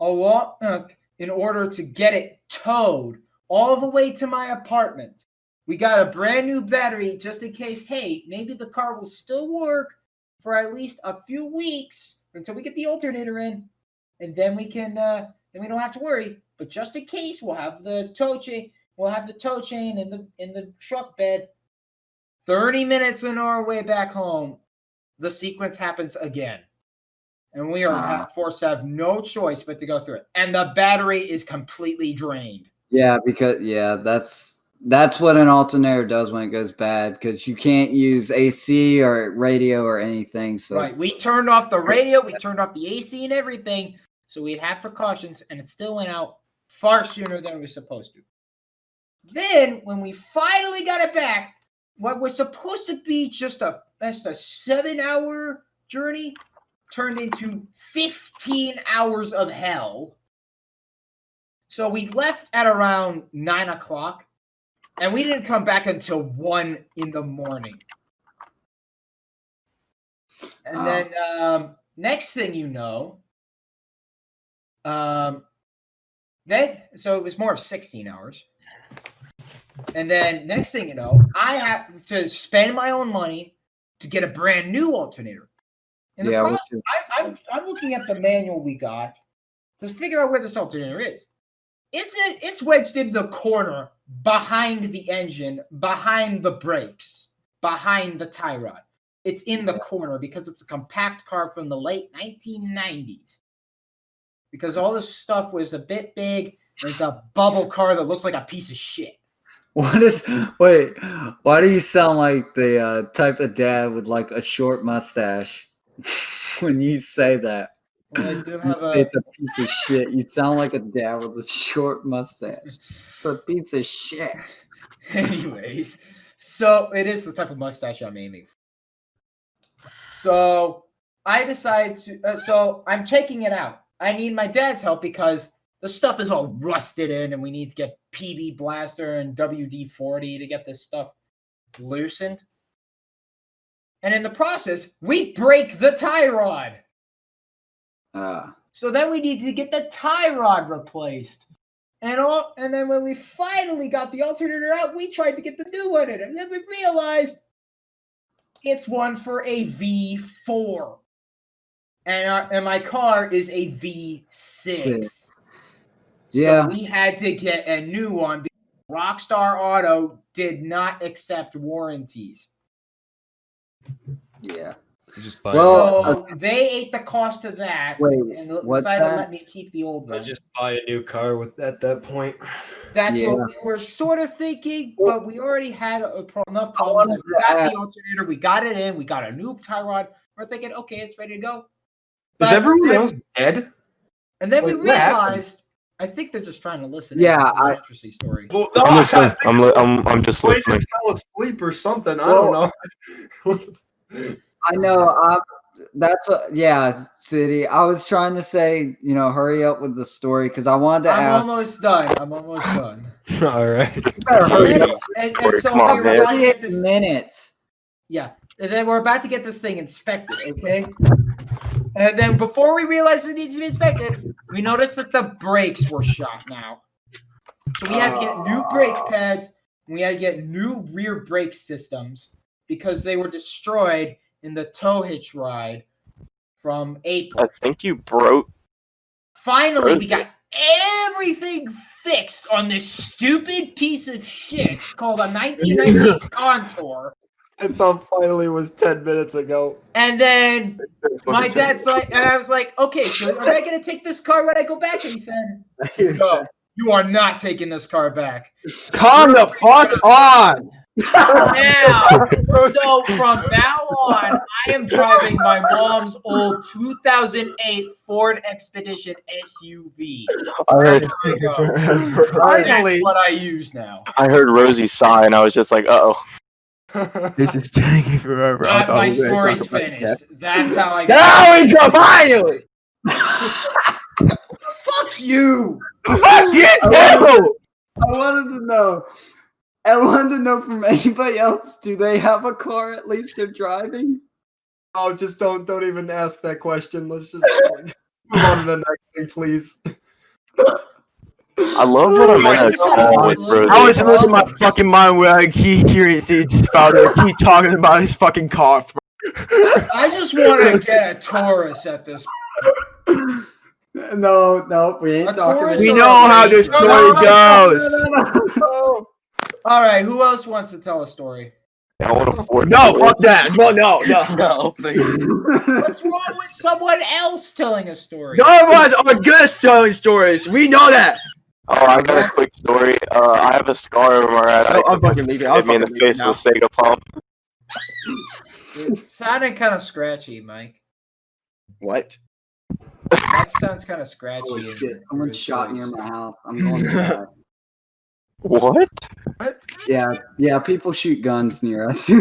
in order to get it towed all the way to my apartment. We got a brand new battery just in case, hey, maybe the car will still work for at least a few weeks until we get the alternator in, and then we can then we don't have to worry. But just in case, we'll have the tow chain. We'll have the tow chain in the truck bed. 30 minutes on our way back home, the sequence happens again, and we are forced to have no choice but to go through it. And the battery is completely drained. Yeah, because that's what an alternator does when it goes bad, because you can't use AC or radio or anything. So right, we turned off the radio, we turned off the AC and everything, so we'd have precautions, and it still went out far sooner than we were supposed to. Then, when we finally got it back, what was supposed to be just a 7-hour journey turned into 15 hours of hell. So we left at around 9 o'clock. And we didn't come back until 1 in the morning. And then next thing you know, so it was more of 16 hours. And then next thing you know, I have to spend my own money to get a brand new alternator. In the process, I'm looking at the manual we got to figure out where this alternator is. It's wedged in the corner behind the engine, behind the brakes, behind the tie rod. It's in the corner because it's a compact car from the late 1990s. Because all this stuff was a bit big, and it's a bubble car that looks like a piece of shit. Why do you sound like the type of dad with like a short mustache when you say that? Well, I do have it's a piece of shit. You sound like a dad with a short mustache. It's a piece of shit. Anyways, so it is the type of mustache I'm aiming for. So I decide to. So I'm taking it out. I need my dad's help because the stuff is all rusted in, and we need to get PB Blaster and WD-40 to get this stuff loosened. And in the process, we break the tie rod. So then we need to get the tie rod replaced. And then when we finally got the alternator out, we tried to get the new one in. And then we realized it's one for a V4. And my car is a V6. Yeah. So we had to get a new one. Rockstar Auto did not accept warranties. Yeah. Just buy Well, So they ate the cost of that Wait, and what's decided to that? let me keep the old I one. just buy a new car with at that point. That's Yeah. what we were sort of thinking, but we already had enough I problems. wanted We to got ask- the alternator, we got it in, we got a new tie rod. We're thinking, okay, it's ready to go. Is But everyone then- else dead? And then we Like, what happened? realized, I think they're just trying to listen. Yeah, This is an I- interesting story. Well, I'm listening. I'm just Boy listening. just fell asleep or something. I Well- don't know. I know. That's yeah, City. I was trying to say, hurry up with the story because I wanted to I'm ask. almost done. I'm almost done. All right. better hurry And, up. and so Come on, we were man. about to get 38 this. minutes. Yeah, and then we're about to get this thing inspected. Okay. And then before we realized it needs to be inspected, we noticed that the brakes were shot now. So we had to get new brake pads. We had to get new rear brake systems because they were destroyed in the tow hitch ride from April. I think you broke. Finally, we got everything fixed on this stupid piece of shit called a 1998 Contour. I thought finally was 10 minutes ago. And then my dad's like, and I was like, okay, so am I going to take this car when I go back? And he said, no, you are not taking this car back. Calm the fuck on. Now, so from now on, I am driving my mom's old 2008 Ford Expedition SUV. I heard, That's what I use now. I heard Rosie sigh, and I was just like, "Uh oh." This is taking forever. Not my story's finished. That's how I Now we go finally. Fuck you! Fuck you too. I wanted to know from anybody else. Do they have a car at least they're driving? Oh, just don't even ask that question. Let's just move on to the next thing, please. I love when I'm in a call with Rosie. I was losing my fucking mind where I keep hearing just found it, keep talking about his fucking car. I just want to get a Taurus at this point. No, we ain't A talking. Taurus We or know a how this Ranger? story goes. All right, who else wants to tell a story? I want to Ford. No, fuck that. No. No, please. What's wrong with someone else telling a story? None of us are good at telling stories. We know that. Oh, I got a quick story. I have a scar over my right eye. I'm fucking leaving. Hit me in the face with a Sega pump. It sounded kind of scratchy, Mike. What? That sounds kind of scratchy. Holy in- shit, in someone his shot voice. near my house. I'm going to die. What? Yeah, people shoot guns near us.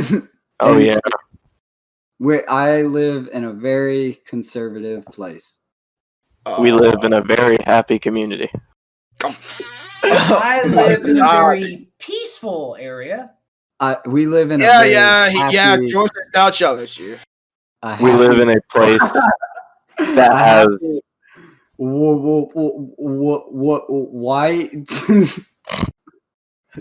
Oh And yeah. I live in a very conservative place. We live in a very happy community. I live in a very peaceful area. We live in a Yeah, very yeah. happy, George is now jealous you. a We live in a place that a has. happy- white.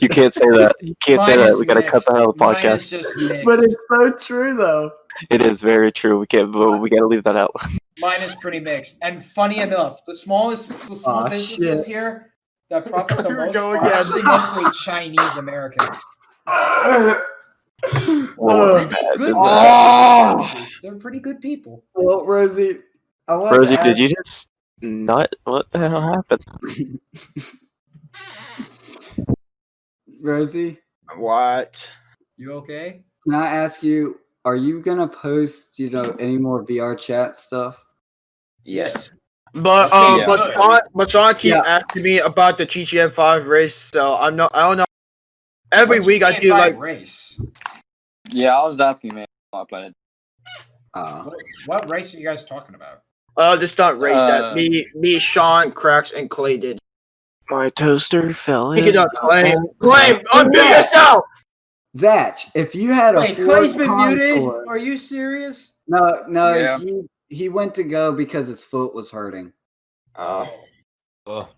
You can't say that. You can't say Mine that. is We gotta cut that out of the mixed. Mine is podcast. just mixed. But it's so true though. It is very true. We can't. But we gotta leave that out. Mine is pretty mixed. And funny enough, the small businesses shit. here that profit the Here we most go are again. actually mostly Chinese Americans. Well, Good Oh! They're pretty good people. Well, Rosie, I want Rosie, to did you just nut? What the hell happened? Rosie, What? You okay? can I ask you? Are you gonna post, any more VR chat stuff? Yes. But Yeah. but Sean keep Yeah. asking me about the GTM 5 race, so I don't know. Every What's week I do GTA like race. Yeah, I was asking, man. I played it. What race are you guys talking about? the stunt race that me, Sean, Cracks, and Clay did. My toaster fell Pick in. it up, Clay. Clay, unmute yourself! Zach, if you had a Wait, Ford Clay's been muted? Contour- Are you serious? No, Yeah. he went to go because his foot was hurting. Oh.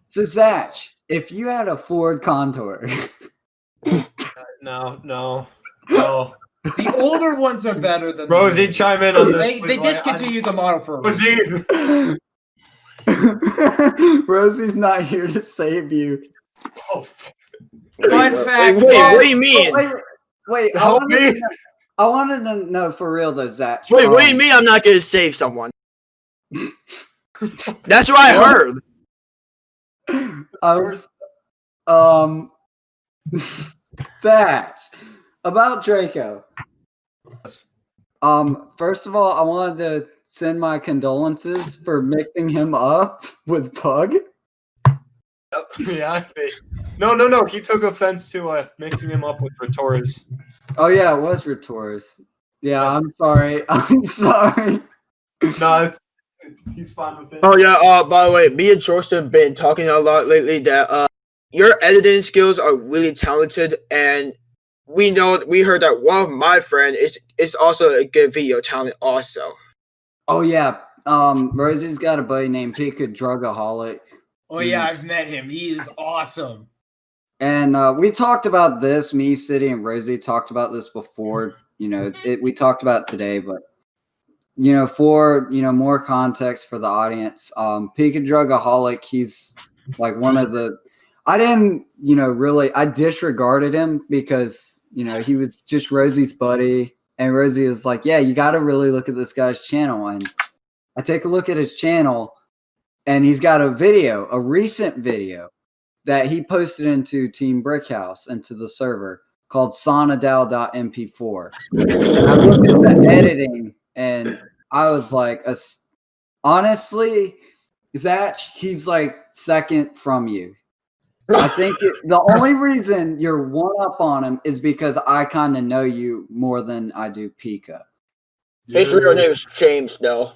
So Zach, if you had a Ford Contour, No. The older ones are better than Rosie, chime in on this. They please. discontinued the model for a reason. Rosie. Rosie's not here to save you. Oh, Fun fact. Wait, what do you mean? Wait, Help me. I wanted to know for real though, Zach. Wait, what do you mean I'm not gonna save someone? That's what I heard. I was Zach, about Draco. First of all, I wanted to send my condolences for mixing him up with Pug. Yeah. No. He took offense to mixing him up with Retoris. Oh yeah, it was Retoris. Yeah, I'm sorry. I'm sorry. No, he's fine with it. Oh yeah. By the way, me and George have been talking a lot lately that your editing skills are really talented, and we heard that one of my friends is also a good video talent also. Oh yeah. Rosie's got a buddy named Pika Drugaholic. Oh yeah, I've met him. He is awesome. And we talked about this. Me, City, and Rosie talked about this before. You know, we talked about it today, but for more context for the audience, Pika Drugaholic, he's like one of the. I didn't, I disregarded him because he was just Rosie's buddy, and Rosie was like, "Yeah, you got to really look at this guy's channel." And I take a look at his channel, and he's got a recent video that he posted into Team Brickhouse, into the server called sonadal.mp4. And I looked at the editing and I was like, honestly, Zach, he's like second from you. I think the only reason you're one up on him is because I kind of know you more than I do Pika. His real name is James, though.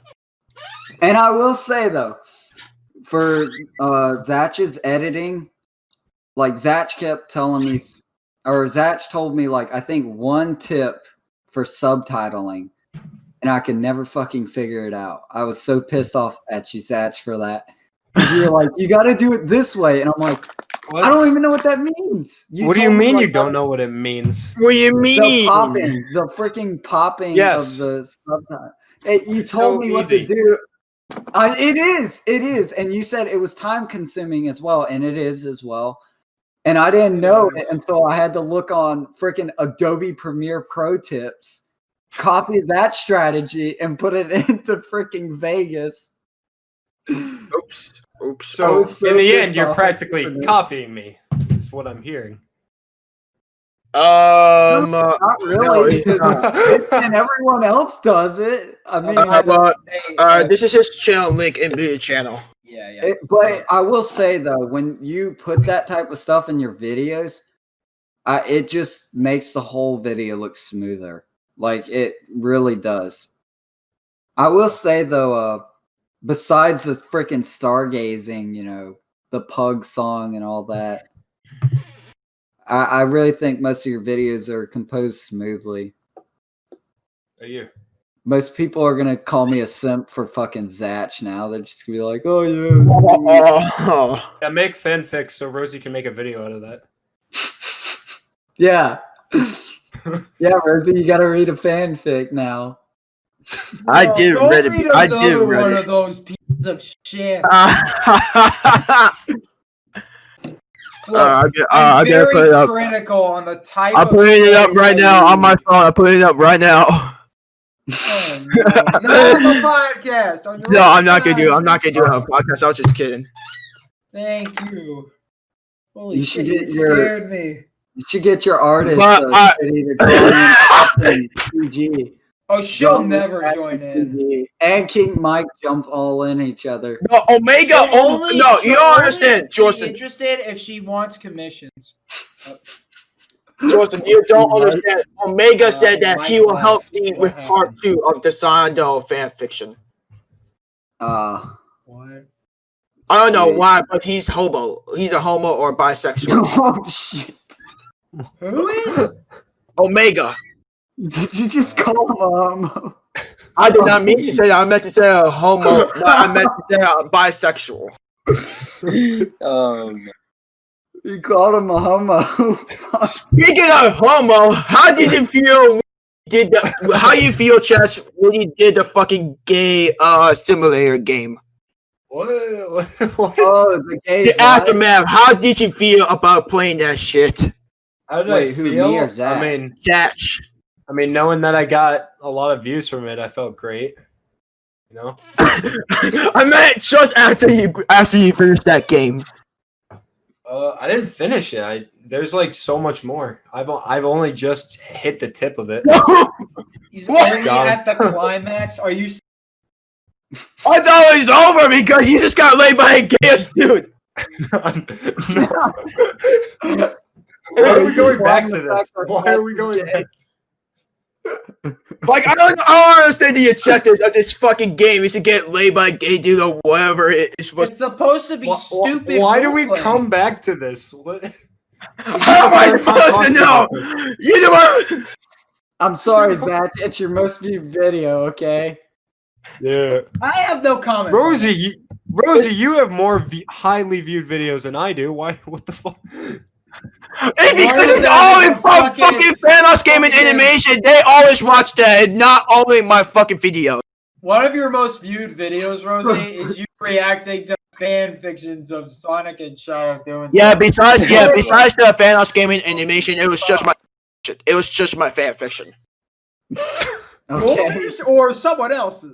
And I will say, though, for Zach's editing, like Zach kept telling me, or Zach told me, like, I think one tip for subtitling, and I could never fucking figure it out. I was so pissed off at you, Zach, for that. You were like, you got to do it this way. And I'm like, what? I don't even know what that means. What do you mean you don't know what it means? What do you mean? The freaking popping of the subtitle. You told me what to do. It is. And you said it was time consuming as well. And it is as well. And I didn't know it until I had to look on freaking Adobe Premiere Pro tips, copy that strategy, and put it into freaking Vegas. Oops. So in the end, you're practically copying me, is what I'm hearing. Not really. And everyone else does it. I mean, this is his channel link in the channel. Yeah. But I will say though, when you put that type of stuff in your videos, it just makes the whole video look smoother. Like it really does. I will say though, besides the freaking stargazing, the Pug song and all that, I really think most of your videos are composed smoothly. Are you? Most people are gonna call me a simp for fucking Zach now. They're just gonna be like, "Oh yeah." Yeah, make fanfics so Rosie can make a video out of that. Yeah, yeah, Rosie, you gotta read a fanfic now. I did read it. I did read one it. of those pieces of shit. I'm very put it up. critical on the type. I'm putting it up right now on my phone. I'm putting it up right now. Oh, no. Not on the podcast. No, I'm not gonna do it. I'm not gonna do it on a podcast. I was just kidding. Thank you. Holy You shit, should you get your- scared me. You should get your artist But, to call in CG. Oh, she'll never join in. CG. And King Mike jump all in each other. No, Omega. No, you don't understand, Jordan. Interested if she wants commissions. Jordan, you don't understand. Omega said that he will help me with part 2 of the Sando fan fiction. What? I don't know why, but he's homo. He's a homo or bisexual. Oh shit! Who is? Omega. Did you just call him a homo? I did not mean to say that. I meant to say a homo. No, I meant to say a bisexual. Oh no. You called him a homo. Speaking of homo, how did you feel? How you feel, Chess, when you did the fucking gay simulator game? What? Oh, the gays. The aftermath. How did you feel about playing that shit? How did Wait, I who, feel? me or Zach? Zatch. I mean, knowing that I got a lot of views from it, I felt great. You know. I meant just after you finished that game. I didn't finish it. There's like so much more. I've only just hit the tip of it. He's What? only at the climax. Are you? I thought it was over because you just got laid by a gayest dude. Why are we going back to this? Why are we going back? Like I don't understand the objectives of this fucking game is to get laid by a gay dude or whatever it is supposed. It's supposed to be stupid. Why do we roleplay. come back to this? What? How am I supposed to know? You know. I'm sorry, Zach. It's your most viewed video, okay? Yeah. I have no comments. Rosie, you have more highly viewed videos than I do. Why? What the fuck? It's because it's always from fucking Thanos gaming animation. They always watch that, and not only my fucking videos. One of your most viewed videos, Rosie, is you reacting to fan fictions of Sonic and Shadow doing. Yeah, besides the Thanos gaming animation, it was just my fan fiction. Okay. Yours or someone else's.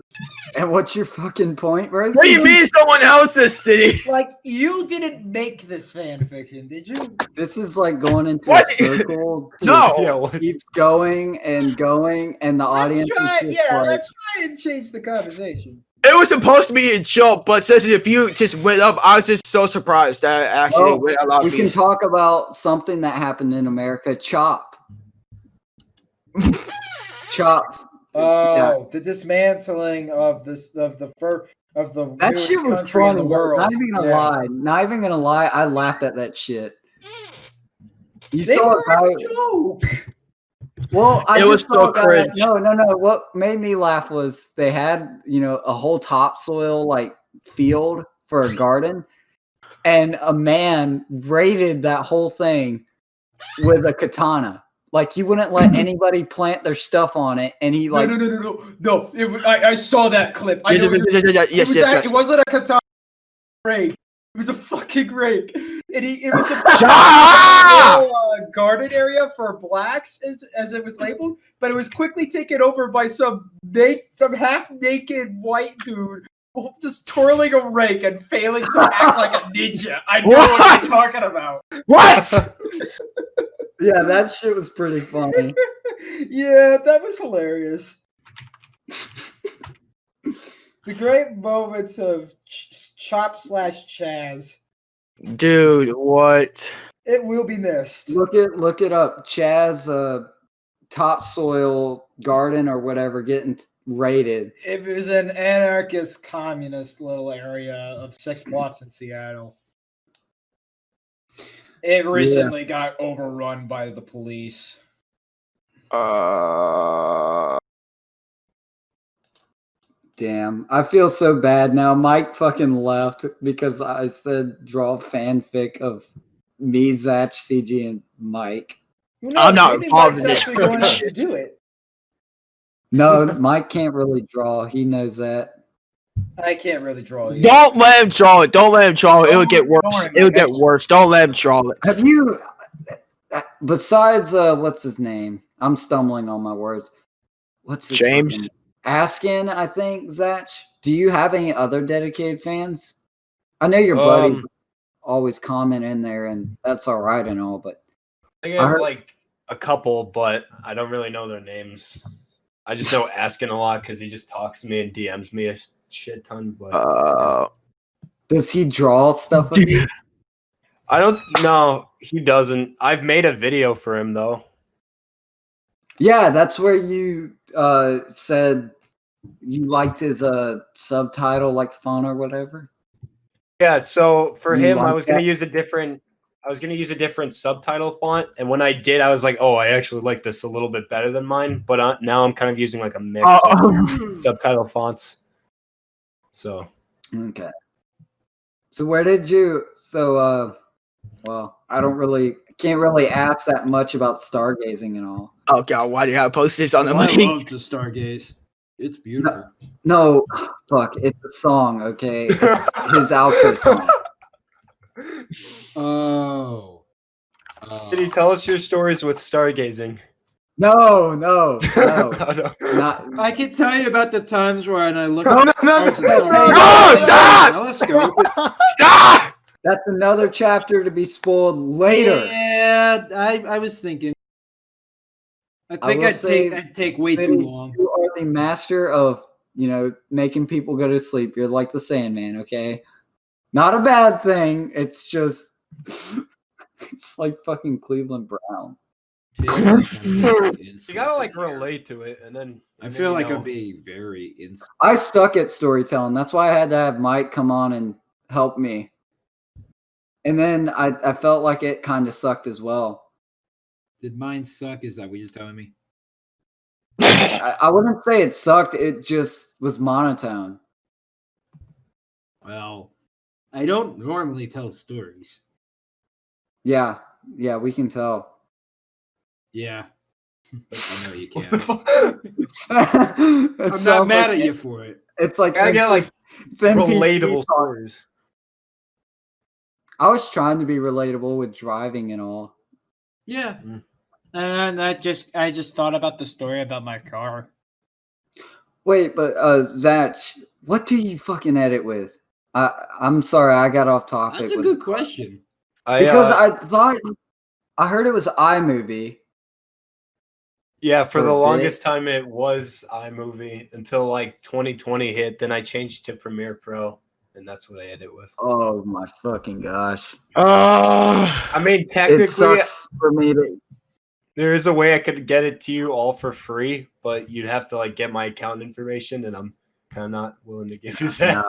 And what's your fucking point, Rosie? What do you mean someone else's city? Like, you didn't make this fan fiction, did you? This is like going into What? a circle. No. Keeps going, and the audience is just like, Let's try and change the conversation. It was supposed to be a joke, but since if you just went up, I was just so surprised that it actually went a lot we of can views. talk about something that happened in America. Chop. Oh, the dismantling of the That newest shit was country in funny. the world. Not even gonna lie. Not even gonna lie. I laughed at that shit. You They saw were it, right? a joke. Well, I It just was so saw that. cringe. No. What made me laugh was they had, a whole topsoil like field for a garden, and a man raided that whole thing with a katana. Like he wouldn't let anybody plant their stuff on it, and he like No. It was, I saw that clip. I know Yes. it wasn't a katana rake. It was a fucking rake, and it was a garden area for blacks, as it was labeled. But it was quickly taken over by some half naked white dude just twirling a rake and failing to act like a ninja. I know what you're talking about. What? yeah, that shit was pretty funny. Yeah, that was hilarious. The great moments of Chop/Chaz. Dude, what? It will be missed. Look it up. Chaz topsoil garden or whatever getting raided. It was an anarchist communist little area of 6 blocks in Seattle. It recently got overrun by the police. Damn, I feel so bad now. Mike fucking left because I said draw fanfic of me, Zach, CG, and Mike. I'm not maybe involved Mike's in this. actually going out to do it. No, Mike can't really draw. He knows that. I can't really draw you. Don't let him draw it. Don't let him draw it. It'll Don't get worse. ignore him, It'll okay? get worse. Don't let him draw it. Have you, besides, what's his name? I'm stumbling on my words. What's his James? name? Askin, I think, Zach. Do you have any other dedicated fans? I know your buddies always comment in there, and that's all right and all, but I think I have like a couple, but I don't really know their names. I just know Askin a lot because he just talks to me and DMs me a shit ton. But does he draw stuff of you? I don't know. He doesn't. I've made a video for him though. Yeah, that's where you said you liked his subtitle, like font or whatever. Yeah, so for You him, like I was gonna that? use a different subtitle font, and when I did, I was like, "Oh, I actually like this a little bit better than mine." But now I'm kind of using like a mix of subtitle fonts. So Okay. So where did you? So well, can't really ask that much about stargazing and all. Oh god, why did I post this on the I link? love to stargaze. It's beautiful. No, fuck, it's a song, okay? It's his outro song. Oh. City, tell us your stories with stargazing. No. No. Not I can tell you about the times where I look No, at no, no, stars and no, start no, thinking, no, stop! telescope. Stop! that's another chapter to be spoiled later. Yeah, I was thinking. I think will say, I'd take way too Vinny, long. you are the master of, making people go to sleep. You're like the Sandman, okay? Not a bad thing. It's just, it's like fucking Cleveland Brown. You gotta like relate to it, and then I feel like I'd be very insane. I suck at storytelling. That's why I had to have Mike come on and help me. And then I felt like it kind of sucked as well. Did mine suck? Is that what you're telling me? I wouldn't say it sucked. It just was monotone. Well, I don't normally tell stories. Yeah, we can tell. Yeah. I know you can. I'm I'm not mad at you for it. It's like I get like it's NPC relatable talk. stories. I was trying to be relatable with driving and all. Yeah. And I just thought about the story about my car. Wait, but Zach, what do you fucking edit with? I'm sorry, I got off topic. That's a good question. Because I heard it was iMovie. Yeah, for the a longest time it was iMovie until like 2020 hit. Then I changed to Premiere Pro, and that's what I edit with. Oh my fucking gosh! I mean, technically, it sucks for me to. There is a way I could get it to you all for free, but you'd have to like get my account information, and I'm kind of not willing to give you that.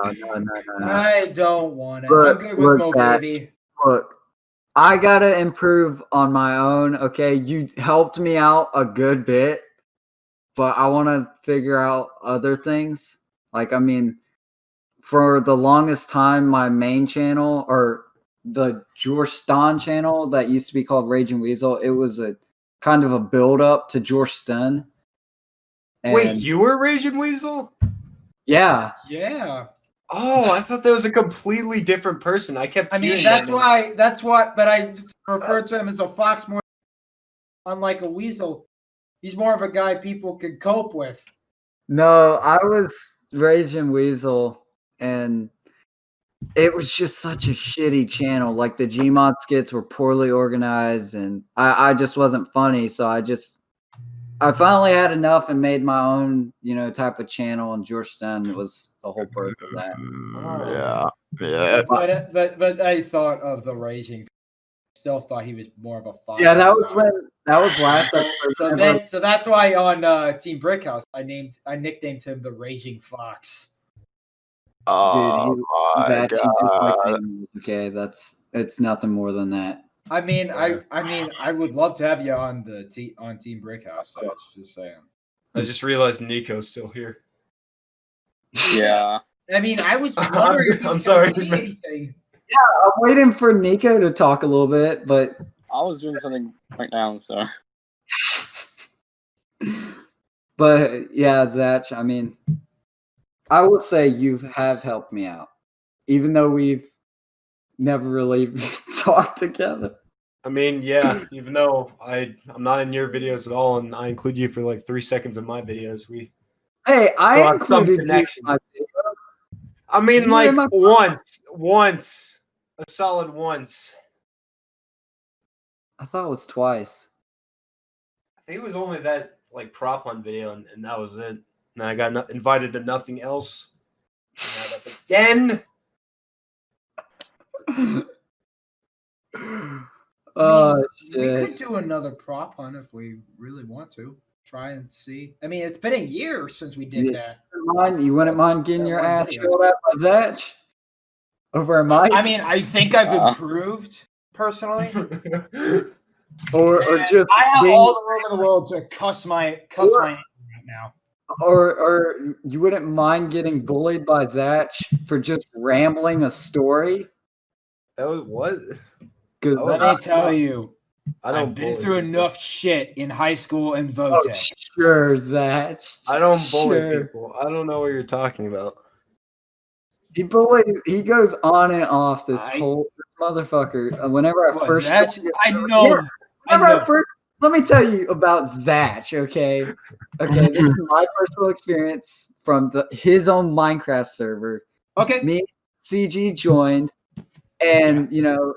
No. I don't want it. Look, I'm good with look, Zach, MoBaby. Look, I gotta improve on my own. Okay, you helped me out a good bit, but I want to figure out other things. Like, I mean, for the longest time, my main channel or the George Stan channel that used to be called Raging Weasel, it was a kind of a build up to George Stan. Wait, you were Raging Weasel? Yeah. Yeah. Oh, I thought that was a completely different person. I kept. I mean, hearing that's that name. why. That's what. But I refer to him as a fox more. Unlike a weasel, he's more of a guy people could cope with. No, I was Raging Weasel, and it was just such a shitty channel. Like the Gmod skits were poorly organized, and I just wasn't funny. So I finally had enough and made my own, type of channel. And George Stan was the whole birth of that. Yeah. But I thought of the Raging. Still thought he was more of a fox. Yeah, that was last episode. So that's why on Team Brickhouse I nicknamed him the Raging Fox. Dude, my just like God. animals, okay, it's nothing more than that. I mean, I would love to have you on on Team Brickhouse. So it's just saying. I just realized Nico's still here. Yeah. I mean, I was wondering if I'm sorry. anything. Yeah, I'm waiting for Nico to talk a little bit, but I was doing something right now, so. But yeah, Zach, I mean, I will say you have helped me out, even though we've never really talked together. I mean, yeah, even though I'm not in your videos at all, and I include you for like 3 seconds in my videos, Hey, I have some included you in connection. my video. I mean, You like in my- once, a solid once. I thought it was twice. I think it was only that like prop hunt video, and that was it. And then I got invited to nothing else. Again. Oh We shit! could do another prop hunt if we really want to. Try and see. I mean, it's been a year since we did that. You wouldn't mind getting That your one ass video. showed up by Zach over a mic? I mean, I think I've improved personally. or just I have being- all the room in the world to cuss my name right now. or you wouldn't mind getting bullied by Zach for just rambling a story? That was what? Because Let me tell you, don't I've been bully through people. enough shit in high school and Oh, Votech. sure, Zach. I don't bully Sure. people. I don't know what you're talking about. He goes on and off this motherfucker. Whenever I What, first, Zach? I know. Yeah, I whenever I know. first, let me tell you about Zach. Okay, this is my personal experience from his own Minecraft server. Okay. Me and CG joined, and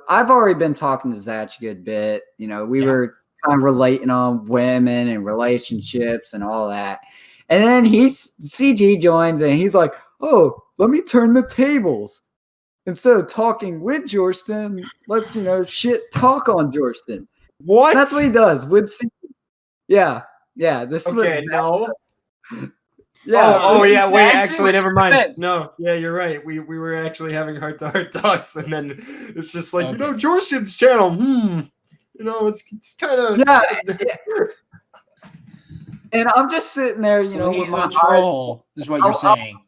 I've already been talking to Zach a good bit. We were kind of relating on women and relationships and all that. And then CG joins and he's like, "Oh, let me turn the tables. Instead of talking with Jorston, let's shit talk on Jorston." What? That's what he does with CG. Yeah. This is Okay, no. Yeah. Oh yeah, wait, actually, Actually, never mind. defense. No, yeah, you're right. We were actually having heart-to-heart talks, and then it's just like, Jorston's channel, it's kind of... Yeah. And I'm just sitting there, So with he's my a troll, is what you're saying.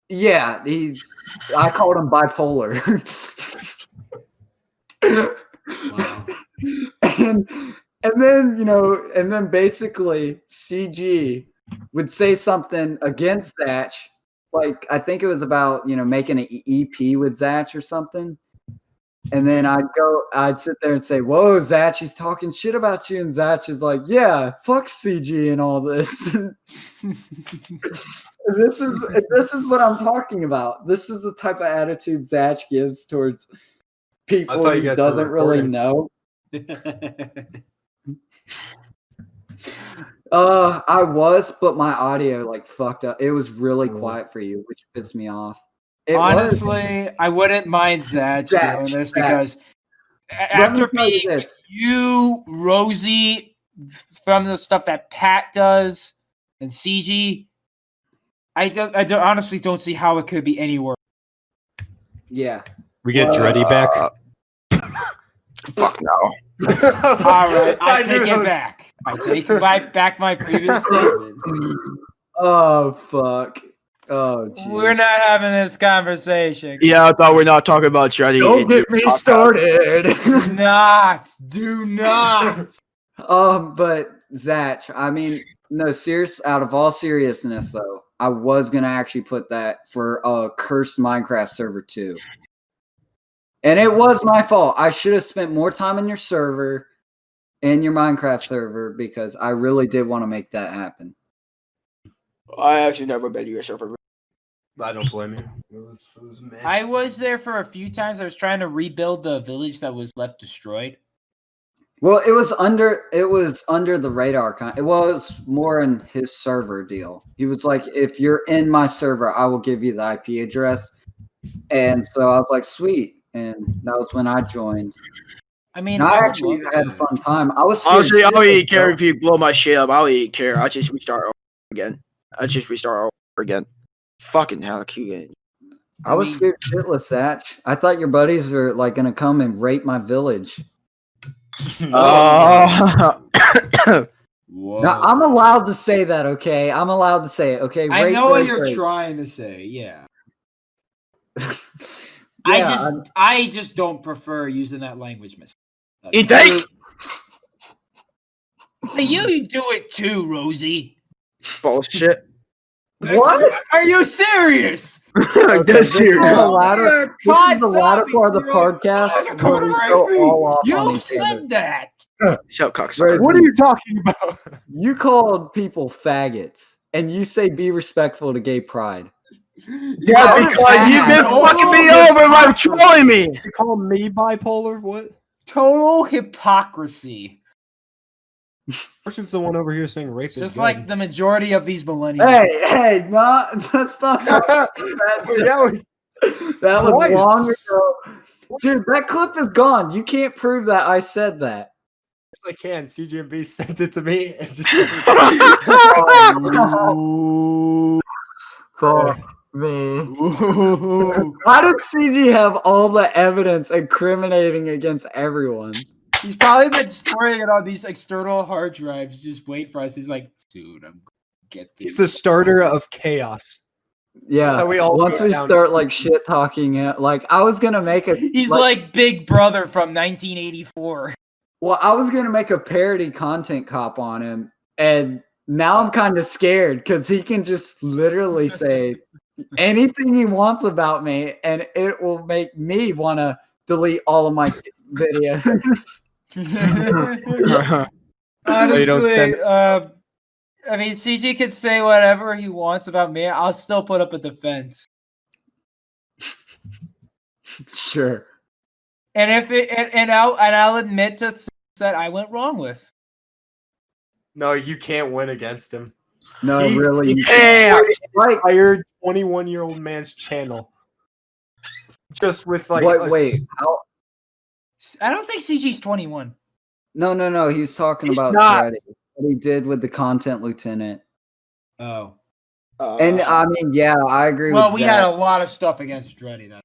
Yeah, I called him bipolar. Wow. and then basically CG would say something against Zach. Like, I think it was about, making an EP with Zach or something. And then I'd sit there and say, "Whoa, Zach, he's talking shit about you." And Zach is like, "Yeah, fuck CG and all this." This is what I'm talking about. This is the type of attitude Zach gives towards people thought you he guys were doesn't really recording. know. I was, but my audio fucked up. It was really quiet for you, which pissed me off. Honestly, I wouldn't mind Zach doing this because after being with you, Rosie, from the stuff that Pat does and CG, I honestly don't see how it could be any worse. Yeah. We get Dreddy back. Fuck no. All right, I take it back. I take back my previous statement. Oh, fuck. Oh, geez. We're not having this conversation. Yeah, I thought we're not talking about Shreddy. Don't get me started. Do not. But Zach, I mean, no, out of all seriousness though, I was gonna actually put that for a cursed Minecraft server too. And it was my fault. I should have spent more time in your server, in your Minecraft server, because I really did want to make that happen. I actually never been to your server. I don't blame you. It was mad. I was there for a few times. I was trying to rebuild the village that was left destroyed. Well, it was under the radar. It was more in his server deal. He was like, "If you're in my server, I will give you the IP address." And so I was like, "Sweet." And that was when I joined. I mean, I I actually had a fun time. I was Honestly, I don't scared even care if you blow my shit up. I don't even care. I just restart over again. Fucking hell, cute. I was scared shitless, Zach. I thought your buddies were gonna come and rape my village. Whoa. Now, I'm allowed to say that, okay? I'm allowed to say it, okay? I know what you're trying to say, yeah. I just don't prefer using that language, miss. You think? You do it too, Rosie. Bullshit. What? Are you serious? That's This is serious. the latter part of the podcast. Where we go all off on You each other. said that. Shut cocksucker. What are you talking about? You called people faggots, and you say be respectful to gay pride. Yeah, because you've been fucking me over by trolling me. You call me bipolar? What? Total hypocrisy. Person's the one over here saying rape is Just good. like the majority of these millennials. Hey, that's not. That was Twice. long ago. Dude, that clip is gone. You can't prove that I said that. Yes, I can. CGMB sent it to me and just. Fuck me. How did CG have all the evidence incriminating against everyone? He's probably been storing it on these external hard drives. Just wait for us. He's like, dude, I'm gonna get this. He's the starter of chaos. Yeah. That's how we all Once go we down. start shit talking, I was gonna make it. He's like Big Brother from 1984. Well, I was gonna make a parody content cop on him, and now I'm kind of scared because he can just literally say anything he wants about me, and it will make me want to delete all of my videos. You don't send- Honestly, I mean, CG can say whatever he wants about me. I'll still put up a defense. Sure. And if it and I'll admit to things that I went wrong with. No, you can't win against him. No, really. You Yeah. Like, Entire 21-year-old man's channel. Just with like wait. How? I don't think CG's 21. No. He's talking He's about not. Dreddy, what he did with the content lieutenant. Oh. And I mean, yeah, I agree Well, with we Zach. had a lot of stuff against Dreddy. That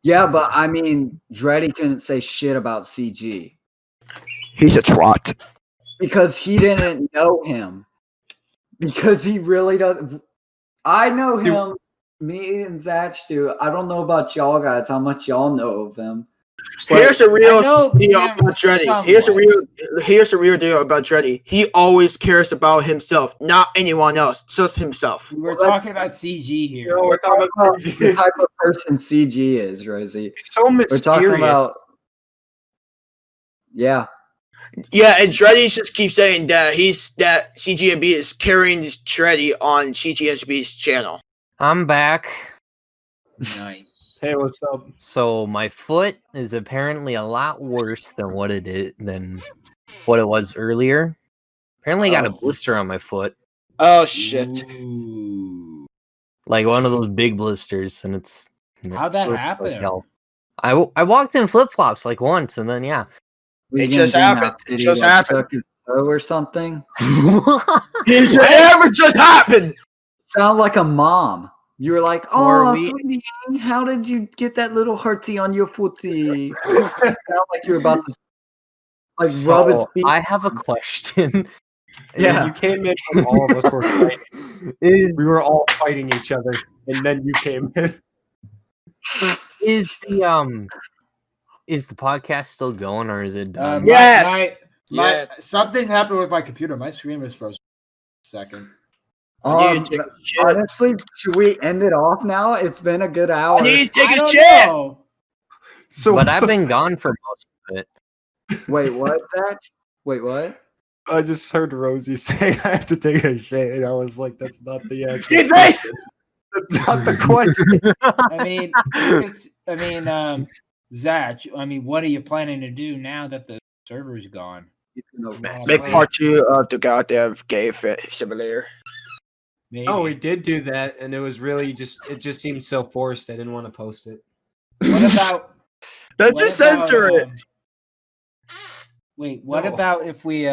Yeah, but I mean, Dreddy couldn't say shit about CG He's a twat. because he didn't know him. Because he really doesn't. I know him. Me and Zach do. I don't know about y'all guys. How much y'all know of him? Here's the real I know deal him about Dreddy. somewhat. Here's the real deal about Dreddy. He always cares about himself, not anyone else, just himself. we were Well, that's- talking about CG here. No, we're talking about the CG. type of person CG is, Rosie. So We're mysterious. talking about. Yeah. Yeah, and Dreddy just keeps saying that CGMB is carrying Dreddy on CGMB's channel. I'm back. Nice. Hey, what's up? So my foot is apparently a lot worse than what it was earlier. Apparently, I got a blister on my foot, Oh shit! Ooh. like one of those big blisters, and it's How'd that hurts like happen? hell. I walked in flip flops like once, and then yeah. We It gonna just do now, happened. It City, just like, happened. Suck his toe or something. It never just happened. Sound like a mom. You were like, Or "Oh, we- sweetie, how did you get that little hearty on your footie?" Sound like you're about to like rub his So feet. I have a question. Yeah. You came in when all of us were fighting. We were all fighting each other, and then you came in. Is the podcast still going or is it done? Yes. Yes. Something happened with my computer. My screen was frozen. Second. I need to take a shit. Honestly, should we end it off now? It's been a good hour. I need to I take a don't shit. know. So But what I've the been gone for most of it. Wait, what, Zach? Wait, what? I just heard Rosie say I have to take a shit, and I was like, "That's not the answer." Excuse me. That's not the question. I mean, Zach. I mean, what are you planning to do now that the server's gone? He's gonna Make part 2 of the goddamn gay fit simulator. Maybe. Oh, we did do that, and it was really it just seemed so forced. I didn't want to post it. What about? Let's what just about, censor it. Wait. What No. about if we?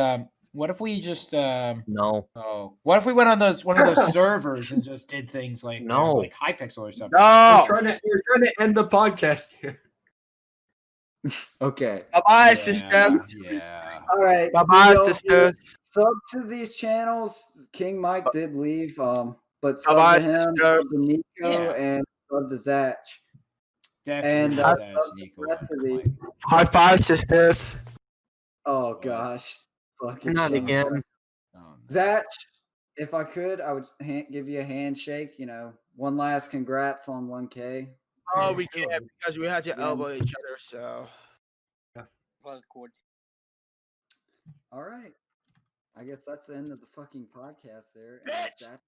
What if we just? No. Oh, what if we went on one of those servers and just did things like No. like Hypixel or something? No. We're trying to end the podcast here. Okay. Bye-bye, sister. Yeah. All right. Bye-bye, so sisters. Sub to these channels. King Mike did leave. But sub Bye-bye, to him, sister. sub to Nico, Yeah. and sub to Zach. Definitely. And Zach, sub to Nico, the rest of and these. Mike. High five, sisters. Oh gosh. Fucking Not son of a- again. Oh, no. Zach, if I could, I would give you a handshake. You know, one last congrats on 1K. Oh, we can't because we had to Yeah. elbow each other. So All right. I guess that's the end of the fucking podcast there. And Bitch! Zach